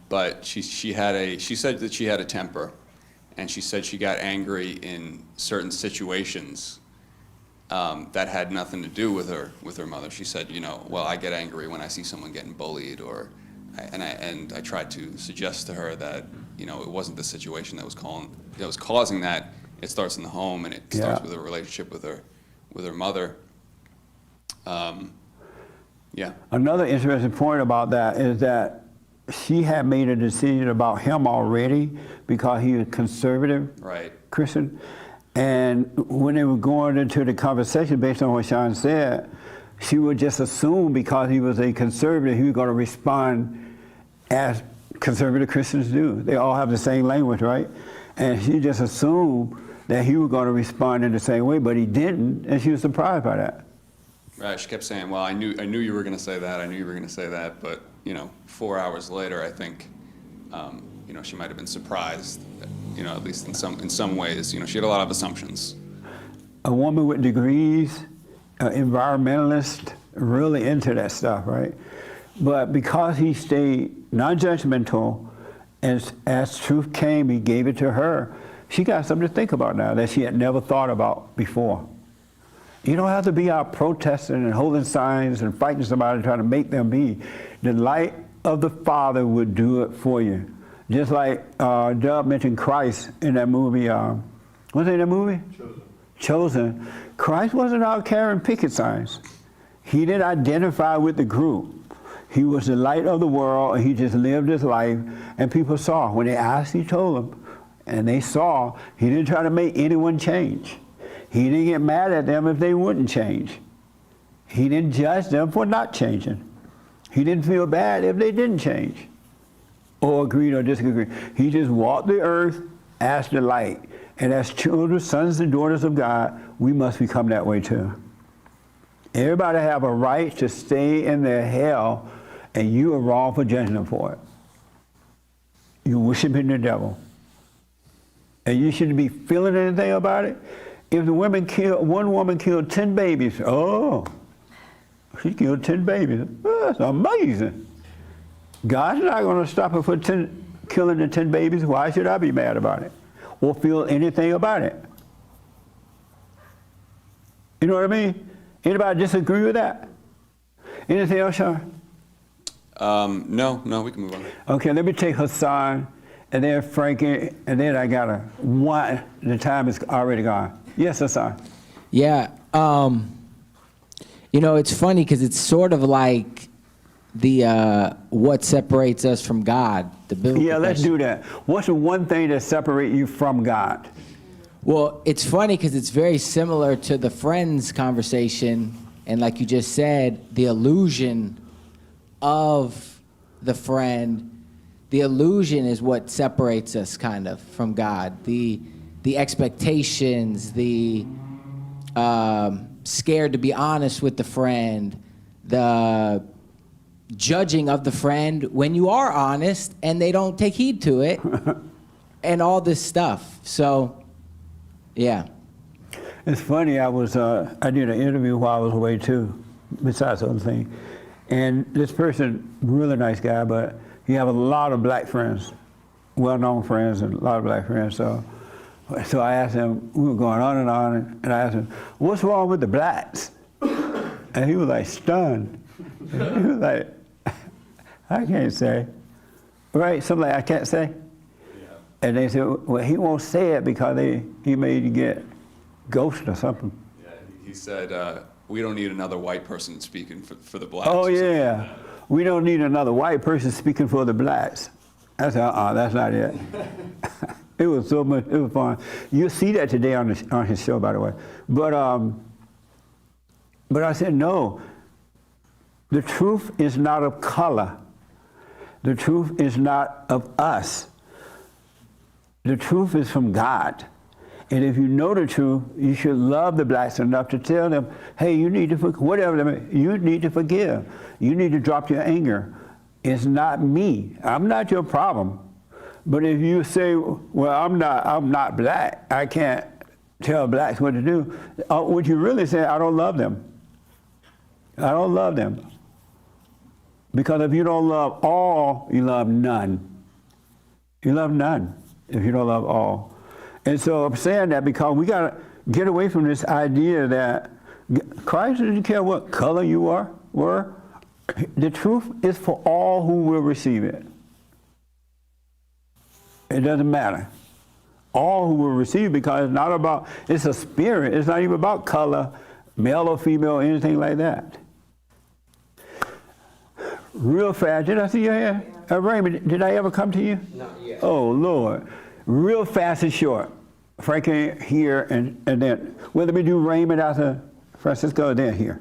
But she said that she had a temper, and she said she got angry in certain situations that had nothing to do with her mother. She said, well, I get angry when I see someone getting bullied, and I tried to suggest to her that it wasn't the situation that was causing that. It starts in the home, and it starts with a relationship with her mother. Another interesting point about that is that she had made a decision about him already because he was conservative Christian. And when they were going into the conversation based on what Sean said, she would just assume because he was a conservative, he was going to respond as conservative Christians do. They all have the same language, right? And she just assumed that he was going to respond in the same way, but he didn't, and she was surprised by that. Right, she kept saying, well, I knew you were going to say that, I knew you were going to say that, but 4 hours later, I think, she might have been surprised, at least in some ways. She had a lot of assumptions. A woman with degrees, environmentalist, really into that stuff, right? But because he stayed non-judgmental, as truth came, he gave it to her. She got something to think about now that she had never thought about before. You don't have to be out protesting and holding signs and fighting somebody trying to make them be. The light of the Father would do it for you. Just like Dub mentioned Christ in that movie. What's in that movie? Chosen. Christ wasn't out carrying picket signs. He didn't identify with the group. He was the light of the world, and he just lived his life, and people saw. When they asked, he told them, and they saw. He didn't try to make anyone change. He didn't get mad at them if they wouldn't change. He didn't judge them for not changing. He didn't feel bad if they didn't change or agreed or disagreed. He just walked the earth as the light. And as children, sons and daughters of God, we must become that way too. Everybody have a right to stay in their hell, and you are wrong for judging them for it. You're worshiping the devil. And you shouldn't be feeling anything about it. If one woman killed 10 babies, she killed 10 babies. That's amazing. God's not going to stop her from killing the 10 babies. Why should I be mad about it or feel anything about it? You know what I mean? Anybody disagree with that? Anything else, Sean? No, we can move on. Okay, let me take Hassan, and then Franky, and then I got one. The time is already gone. Yes, Hassan. Yeah. It's funny because it's sort of like the what separates us from God, the biblical Yeah, let's question. do that. What's the one thing that separates you from God? Well, it's funny because it's very similar to the friends conversation, and like you just said, the illusion of the friend, the illusion is what separates us kind of from God. The expectations, the scared to be honest with the friend, the judging of the friend when you are honest and they don't take heed to it and all this stuff. So, yeah. It's funny, I did an interview while I was away too, besides other things. And this person, really nice guy, but he have a lot of black friends, well-known friends and a lot of black friends. So I asked him, we were going on, and I asked him, what's wrong with the blacks? And he was like stunned. He was like, I can't say. Right, something like I can't say. Yeah. And they said, well, he won't say it because he made you get ghosted or something. Yeah, he said, we don't need another white person speaking for the blacks. Oh, yeah. We don't need another white person speaking for the blacks. I said, that's not it. It was so much, it was fun. You'll see that today on his show, by the way. But I said, no. The truth is not of color. The truth is not of us. The truth is from God. And if you know the truth, you should love the blacks enough to tell them, hey, you need to you need to forgive. You need to drop your anger. It's not me. I'm not your problem. But if you say, well, I'm not black, I can't tell blacks what to do, what you really say, I don't love them. I don't love them. Because if you don't love all, you love none. You love none if you don't love all. And so I'm saying that because we got to get away from this idea that Christ doesn't care what color you were. The truth is for all who will receive it. It doesn't matter. All who will receive it, because it's a spirit. It's not even about color, male or female, or anything like that. Real fast, did I see your hand? Raymond, did I ever come to you? Not yet. Oh, Lord. Real fast and short. Franky here, and then, let me do Raymond after Francisco, then here.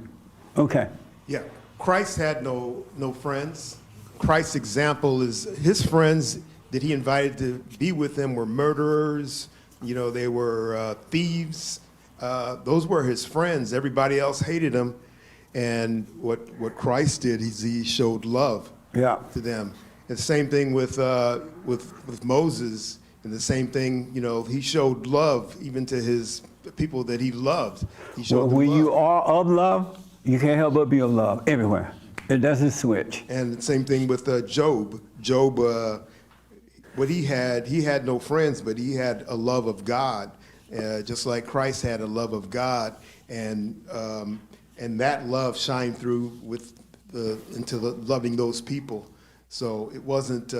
Okay. Yeah, Christ had no friends. Christ's example is his friends that he invited to be with him were murderers, they were thieves. Those were his friends. Everybody else hated him. And what Christ did is he showed love to them. And the same thing with Moses, and the same thing, he showed love even to his people that he loved. He showed them when love. you are of love, you can't help but be of love everywhere. It doesn't switch. And the same thing with Job. Job, what he had no friends, but he had a love of God, just like Christ had a love of God, and that love shined through into loving those people. So it wasn't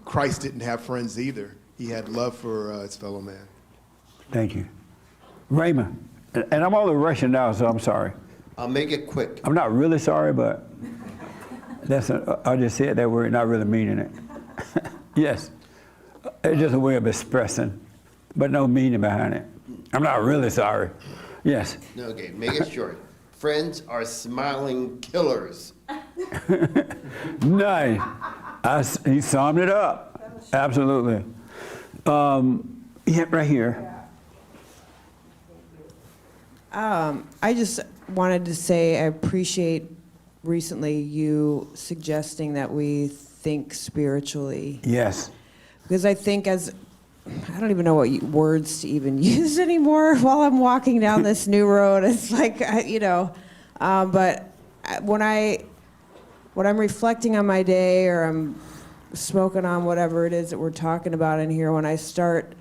Christ didn't have friends either. He had love for his fellow man. Thank you, Raymond. And I'm only rushing now, so I'm sorry. I'll make it quick. I'm not really sorry, but I just said that word, not really meaning it. Yes, it's just a way of expressing, but no meaning behind it. I'm not really sorry. Yes. No, okay, make it short. Friends are smiling killers. Nice. He summed it up. Absolutely. Yeah, right here. I just wanted to say I appreciate recently you suggesting that we think spiritually. Yes. Because I think I don't even know what words to even use anymore while I'm walking down this new road. It's like, but when I'm reflecting on my day or I'm smoking on whatever it is that we're talking about in here, when I start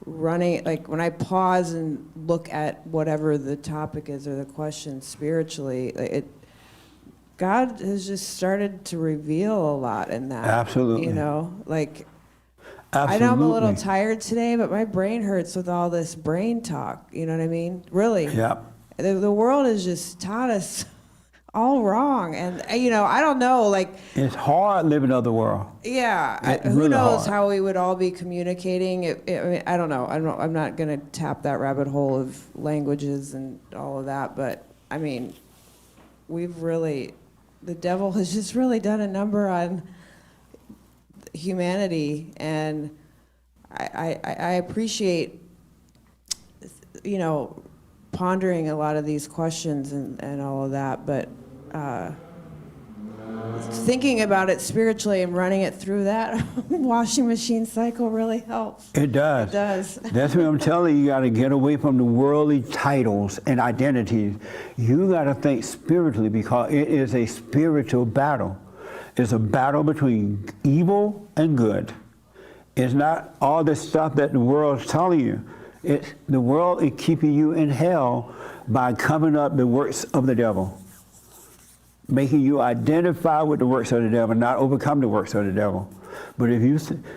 running, like when I pause and look at whatever the topic is or the question spiritually, God has just started to reveal a lot in that. Absolutely. Like, Absolutely. I know I'm a little tired today, but my brain hurts with all this brain talk. You know what I mean? Really. Yeah. The world has just taught us all wrong. And, I don't know, like. It's hard living in the world. Yeah. Who knows how we would all be communicating? I don't know. I'm not going to tap that rabbit hole of languages and all of that. But, I mean, the devil has just really done a number on humanity. And I appreciate, pondering a lot of these questions and all of that. But thinking about it spiritually and running it through that washing machine cycle really helps. It does. It does. That's what I'm telling you. You got to get away from the worldly titles and identities. You got to think spiritually because it is a spiritual battle. It's a battle between evil and good. It's not all this stuff that the world's telling you. The world is keeping you in hell by covering up the works of the devil, making you identify with the works of the devil, not overcome the works of the devil. But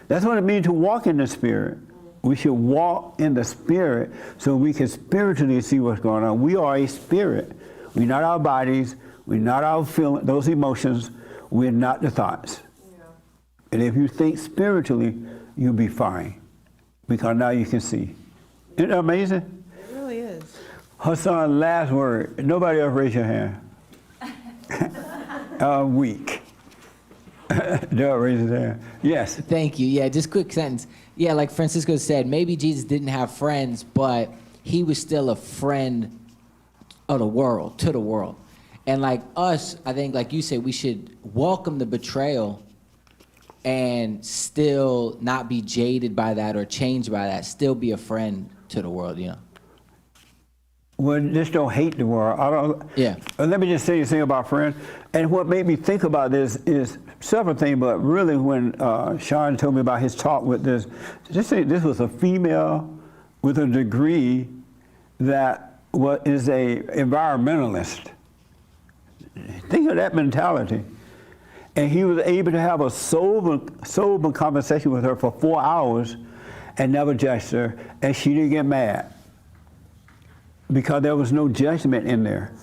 that's what it means to walk in the Spirit. We should walk in the Spirit so we can spiritually see what's going on. We are a spirit. We're not our bodies. We're not our feelings, those emotions. We're not the thoughts. Yeah. And if you think spiritually, you'll be fine because now you can see. Isn't that amazing? It really is. Hassan, last word. Nobody else raise your hand. Weak. Don't raise his hand. Yes. Thank you. Yeah, just quick sentence. Yeah, like Francisco said, maybe Jesus didn't have friends, but he was still a friend of the world, to the world. And like us, I think, like you said, we should welcome the betrayal and still not be jaded by that or changed by that. Still be a friend to the world, you know. Well, just don't hate the world. Yeah. Let me just say you thing about friends. And what made me think about this is several things, but really when Sean told me about his talk with this was a female with a degree that is a environmentalist. Think of that mentality. And he was able to have a sober conversation with her for 4 hours and never judged her, and she didn't get mad because there was no judgment in there.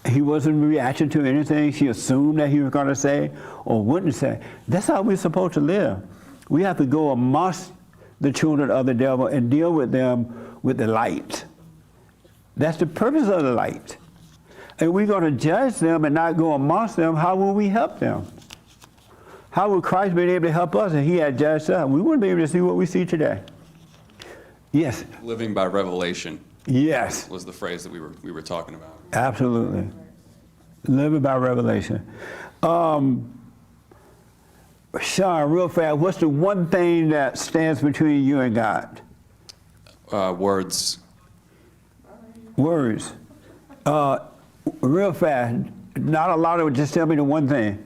He wasn't reacting to anything she assumed that he was going to say or wouldn't say. That's how we're supposed to live. We have to go amongst the children of the devil and deal with them with the light. That's the purpose of the light. And we're going to judge them and not go amongst them. How will we help them? How would Christ be able to help us if he had judged us? We wouldn't be able to see what we see today. Yes. Living by revelation. Yes. Was the phrase that we were talking about. Absolutely. Living by revelation. Sean, real fast, what's the one thing that stands between you and God? Words. Words. Real fast, not a lot of it, just tell me the one thing.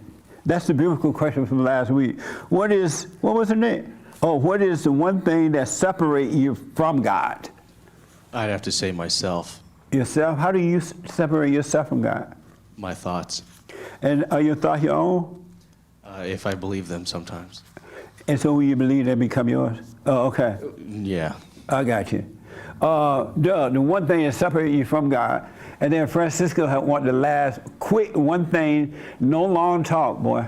That's the biblical question from last week. What was the name? Oh, what is the one thing that separates you from God? I'd have to say myself. Yourself? How do you separate yourself from God? My thoughts. And are your thoughts your own? If I believe them sometimes. And so when you believe they become yours? Oh, okay. Yeah. I got you. The one thing that separates you from God. And then Francisco had wanted the last quick one thing, no long talk, boy.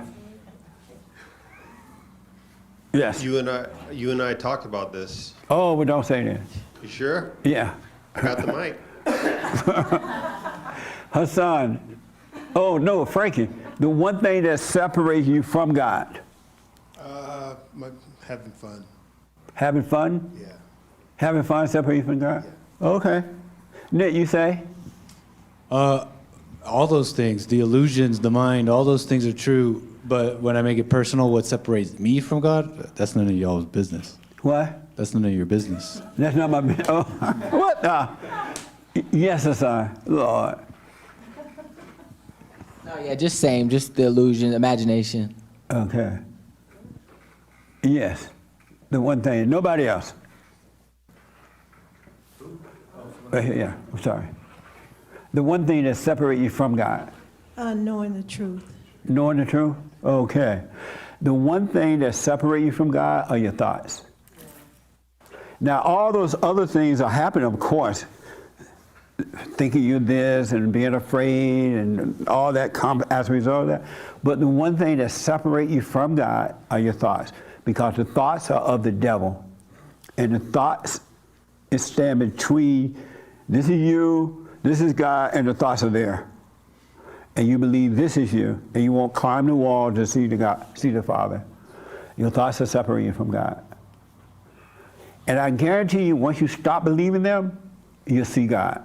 Yes. You and I talked about this. Oh, but don't say that. You sure? Yeah. I got the mic. Hassan. Oh, no, Franky. The one thing that separates you from God. Having fun. Having fun? Yeah. Having fun separates you from God? Yeah. Okay. Nick, you say? All those things, the illusions, the mind, all those things are true. But when I make it personal, what separates me from God, that's none of y'all's business. What? That's none of your business. That's not my business. Oh, what? Yes, Hassan. Lord. No, yeah, just the illusion, imagination. Okay. Yes. The one thing. Nobody else. Yeah, I'm sorry. The one thing that separates you from God. Knowing the truth. Knowing the truth? Okay. The one thing that separates you from God are your thoughts. Now, all those other things are happening, of course. Thinking you're this and being afraid and all that as a result of that. But the one thing that separates you from God are your thoughts. Because the thoughts are of the devil. And the thoughts stand between this is you, this is God, and the thoughts are there. And you believe this is you, and you won't climb the wall to see the Father. Your thoughts are separating you from God. And I guarantee you, once you stop believing them, you'll see God.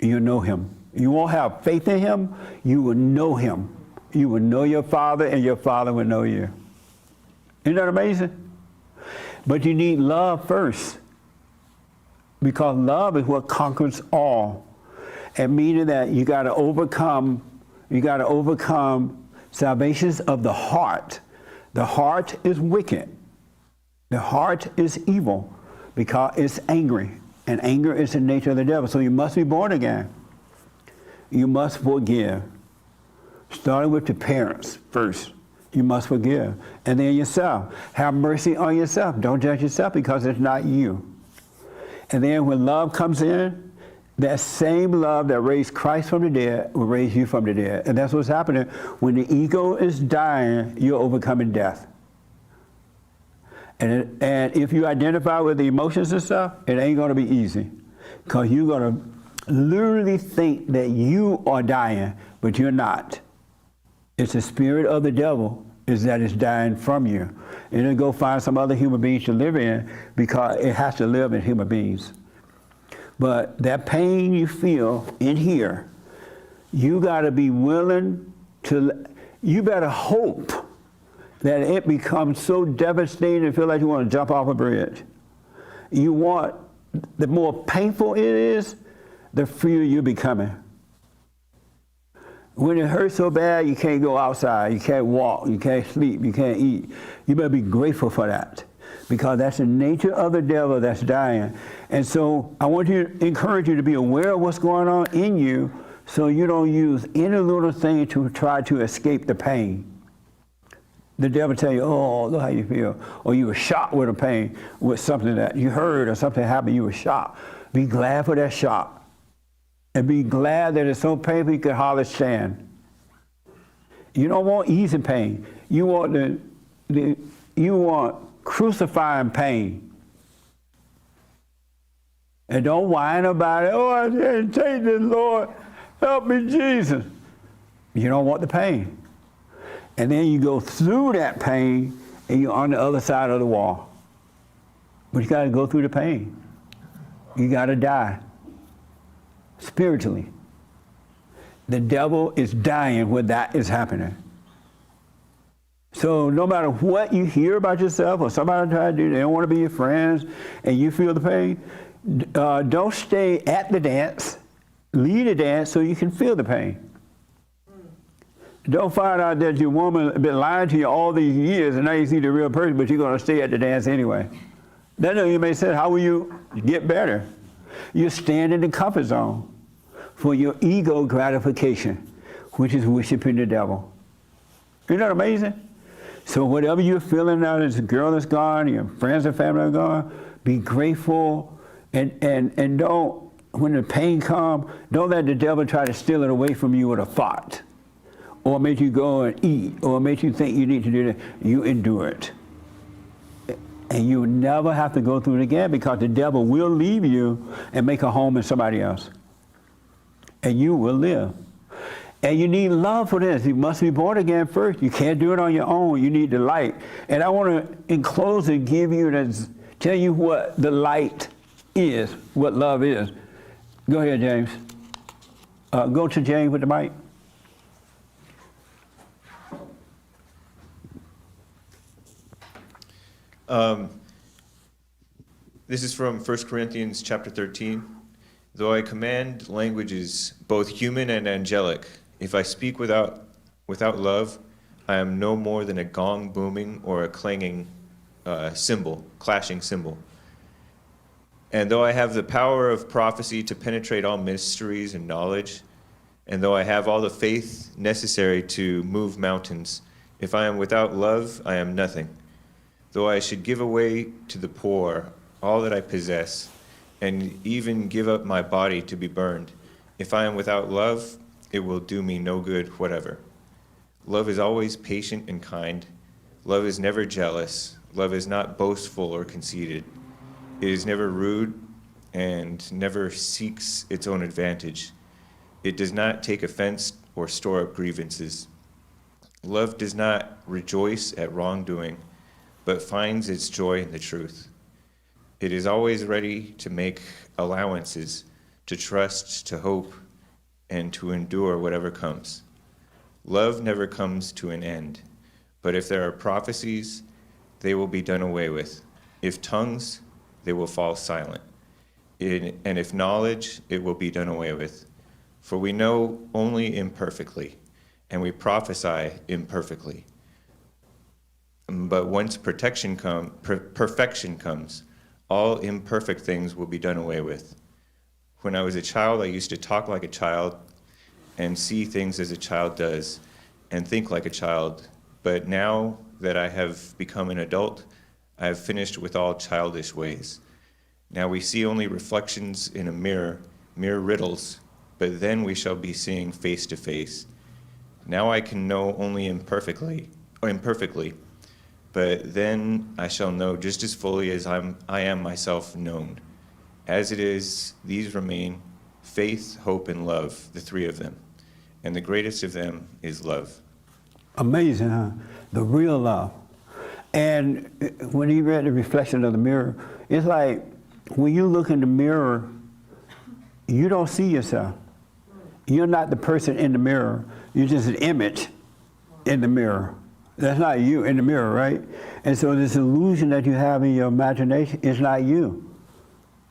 You'll know him. You won't have faith in him, you will know him. You will know your Father, and your Father will know you. Isn't that amazing? But you need love first, because love is what conquers all. And meaning that you got to overcome salvations of the heart. The heart is wicked. The heart is evil because it's angry. And anger is the nature of the devil. So you must be born again. You must forgive. Starting with your parents first. You must forgive. And then yourself. Have mercy on yourself. Don't judge yourself because it's not you. And then when love comes in, that same love that raised Christ from the dead will raise you from the dead. And that's what's happening. When the ego is dying, you're overcoming death. And if you identify with the emotions and stuff, it ain't going to be easy. Because you're going to literally think that you are dying, but you're not. It's the spirit of the devil is that it's dying from you. And it'll go find some other human beings to live in because it has to live in human beings. But that pain you feel in here, you got to be willing to, you better hope that it becomes so devastating and feel like you want to jump off a bridge. You want, the more painful it is, the freer you're becoming. When it hurts so bad, you can't go outside, you can't walk, you can't sleep, you can't eat. You better be grateful for that, because that's the nature of the devil that's dying. And so I want to encourage you to be aware of what's going on in you so you don't use any little thing to try to escape the pain. The devil tell you, oh, look how you feel. Or you were shocked with a pain, with something that you heard or something happened, you were shocked. Be glad for that shock. And be glad that it's so painful you can hardly stand. You don't want easy pain. You want you want crucifying pain. And don't whine about it. Oh, I can't take this, Lord. Help me, Jesus. You don't want the pain. And then you go through that pain and you're on the other side of the wall. But you got to go through the pain. You got to die. Spiritually. The devil is dying when that is happening. So no matter what you hear about yourself or somebody try to do, they don't want to be your friends, and you feel the pain, don't stay at the dance. Lead the dance so you can feel the pain. Don't find out that your woman has been lying to you all these years and now you see the real person, but you're going to stay at the dance anyway. That doesn't even make sense. How will you get better? You stand in the comfort zone for your ego gratification, which is worshiping the devil. Isn't that amazing? So whatever you're feeling now, this girl that's gone, your friends and family are gone, be grateful and don't, when the pain comes, don't let the devil try to steal it away from you with a thought or make you go and eat or make you think you need to do that. You endure it. And you never have to go through it again because the devil will leave you and make a home in somebody else. And you will live. And you need love for this. You must be born again first. You can't do it on your own. You need the light. And I want to, in closing, tell you what the light is, what love is. Go ahead, James. Go to James with the mic. This is from 1 Corinthians chapter 13. Though I command languages both human and angelic, if I speak without love, I am no more than a gong booming or a clanging clashing cymbal. And though I have the power of prophecy to penetrate all mysteries and knowledge, and though I have all the faith necessary to move mountains, if I am without love, I am nothing. Though I should give away to the poor all that I possess, and even give up my body to be burned, if I am without love, it will do me no good whatever. Love is always patient and kind. Love is never jealous. Love is not boastful or conceited. It is never rude and never seeks its own advantage. It does not take offense or store up grievances. Love does not rejoice at wrongdoing, but finds its joy in the truth. It is always ready to make allowances, to trust, to hope, and to endure whatever comes. Love never comes to an end. But if there are prophecies, they will be done away with. If tongues, they will fall silent. And if knowledge, it will be done away with. For we know only imperfectly, and we prophesy imperfectly. But once perfection comes, all imperfect things will be done away with. When I was a child, I used to talk like a child and see things as a child does and think like a child. But now that I have become an adult, I have finished with all childish ways. Now we see only reflections in a mirror, mere riddles, but then we shall be seeing face to face. Now I can know only imperfectly, but then I shall know just as fully as I am myself known. As it is, these remain, faith, hope, and love, the three of them. And the greatest of them is love. Amazing, huh? The real love. And when he read the reflection of the mirror, it's like when you look in the mirror, you don't see yourself. You're not the person in the mirror. You're just an image in the mirror. That's not you in the mirror, right? And so this illusion that you have in your imagination is not you.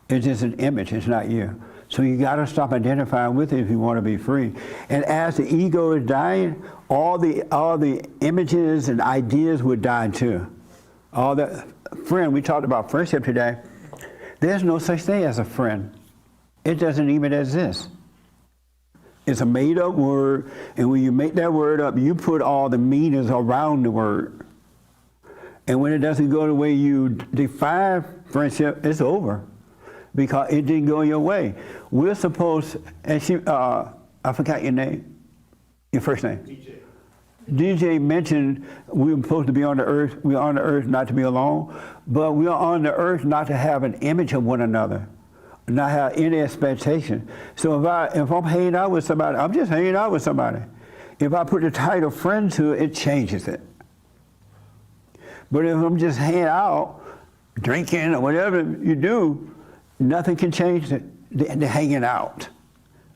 It's just an image, it's not you. So you gotta stop identifying with it if you want to be free. And as the ego is dying, all the images and ideas would die too. All the friend, we talked about friendship today. There's no such thing as a friend. It doesn't even exist. It's a made-up word, and when you make that word up, you put all the meanings around the word. And when it doesn't go the way you define friendship, it's over, because it didn't go your way. We're supposed, and I forgot your name, your first name. DJ. DJ mentioned we were supposed to be on the earth. We're on the earth not to be alone, but we're on the earth not to have an image of one another, not have any expectation. So if I'm hanging out with somebody, I'm just hanging out with somebody. If I put the title friend to it, it changes it. But if I'm just hanging out, drinking or whatever you do, nothing can change the hanging out,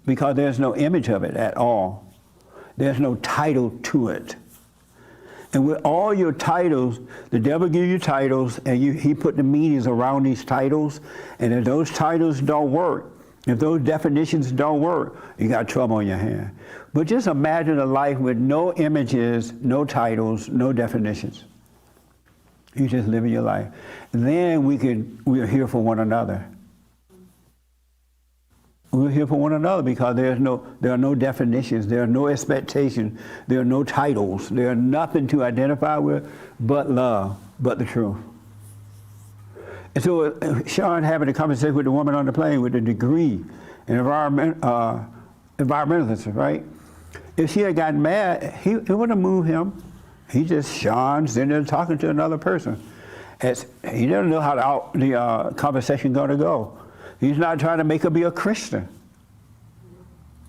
because there's no image of it at all. There's no title to it. And with all your titles, the devil gives you titles, and he put the meanings around these titles, and if those titles don't work, if those definitions don't work, you got trouble on your hand. But just imagine a life with no images, no titles, no definitions. You just living your life. Then we're here for one another. We're here for one another because there are no definitions, there are no expectations, there are no titles, there are nothing to identify with but love, but the truth. And so Sean having a conversation with the woman on the plane with a degree in environmentalism, right? If she had gotten mad, it wouldn't have moved him. He just Sean's sitting there talking to another person. He doesn't know how the conversation going to go. He's not trying to make her be a Christian.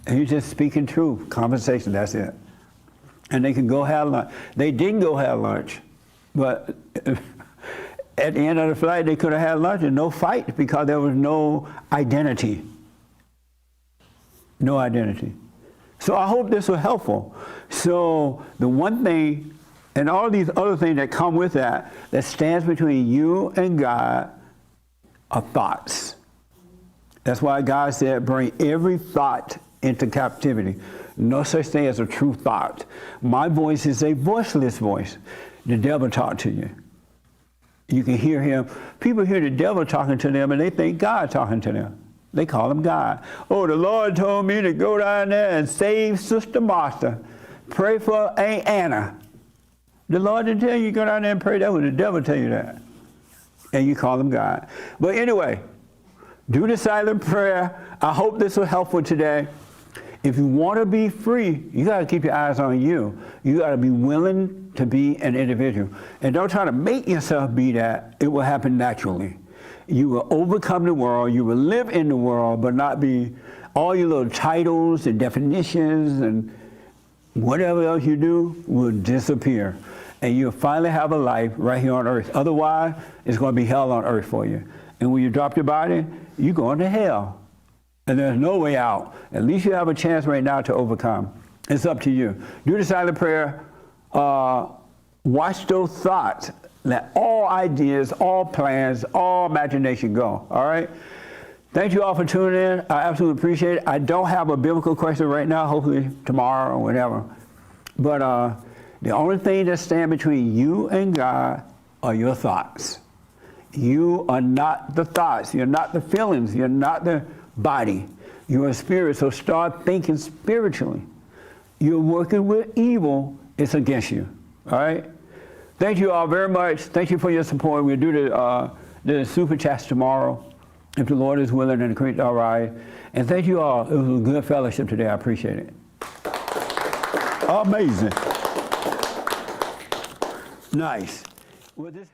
He's just speaking truth, conversation, that's it. And they can go have lunch. They didn't go have lunch, but at the end of the flight, they could have had lunch and no fight because there was no identity. No identity. So I hope this was helpful. So the one thing, and all these other things that come with that stands between you and God are thoughts. That's why God said, bring every thought into captivity. No such thing as a true thought. My voice is a voiceless voice. The devil talk to you. You can hear him. People hear the devil talking to them and they think God talking to them. They call him God. Oh, the Lord told me to go down there and save Sister Martha. Pray for Aunt Anna. The Lord didn't tell you to go down there and pray. That was the devil tell you that. And you call him God. But anyway, do the silent prayer. I hope this was helpful today. If you want to be free, you got to keep your eyes on you. You got to be willing to be an individual. And don't try to make yourself be that. It will happen naturally. You will overcome the world. You will live in the world, but not be all your little titles and definitions and whatever else you do will disappear. And you'll finally have a life right here on earth. Otherwise, it's going to be hell on earth for you. And when you drop your body, you're going to hell. And there's no way out. At least you have a chance right now to overcome. It's up to you. Do the silent prayer. Watch those thoughts. Let all ideas, all plans, all imagination go. All right? Thank you all for tuning in. I absolutely appreciate it. I don't have a biblical question right now. Hopefully tomorrow or whatever. But the only thing that stands between you and God are your thoughts. You are not the thoughts. You're not the feelings. You're not the body. You're a spirit. So start thinking spiritually. You're working with evil. It's against you. All right? Thank you all very much. Thank you for your support. We'll do the super chats tomorrow, if the Lord is willing and the creek all right. And thank you all. It was a good fellowship today. I appreciate it. Amazing. Nice. Well, this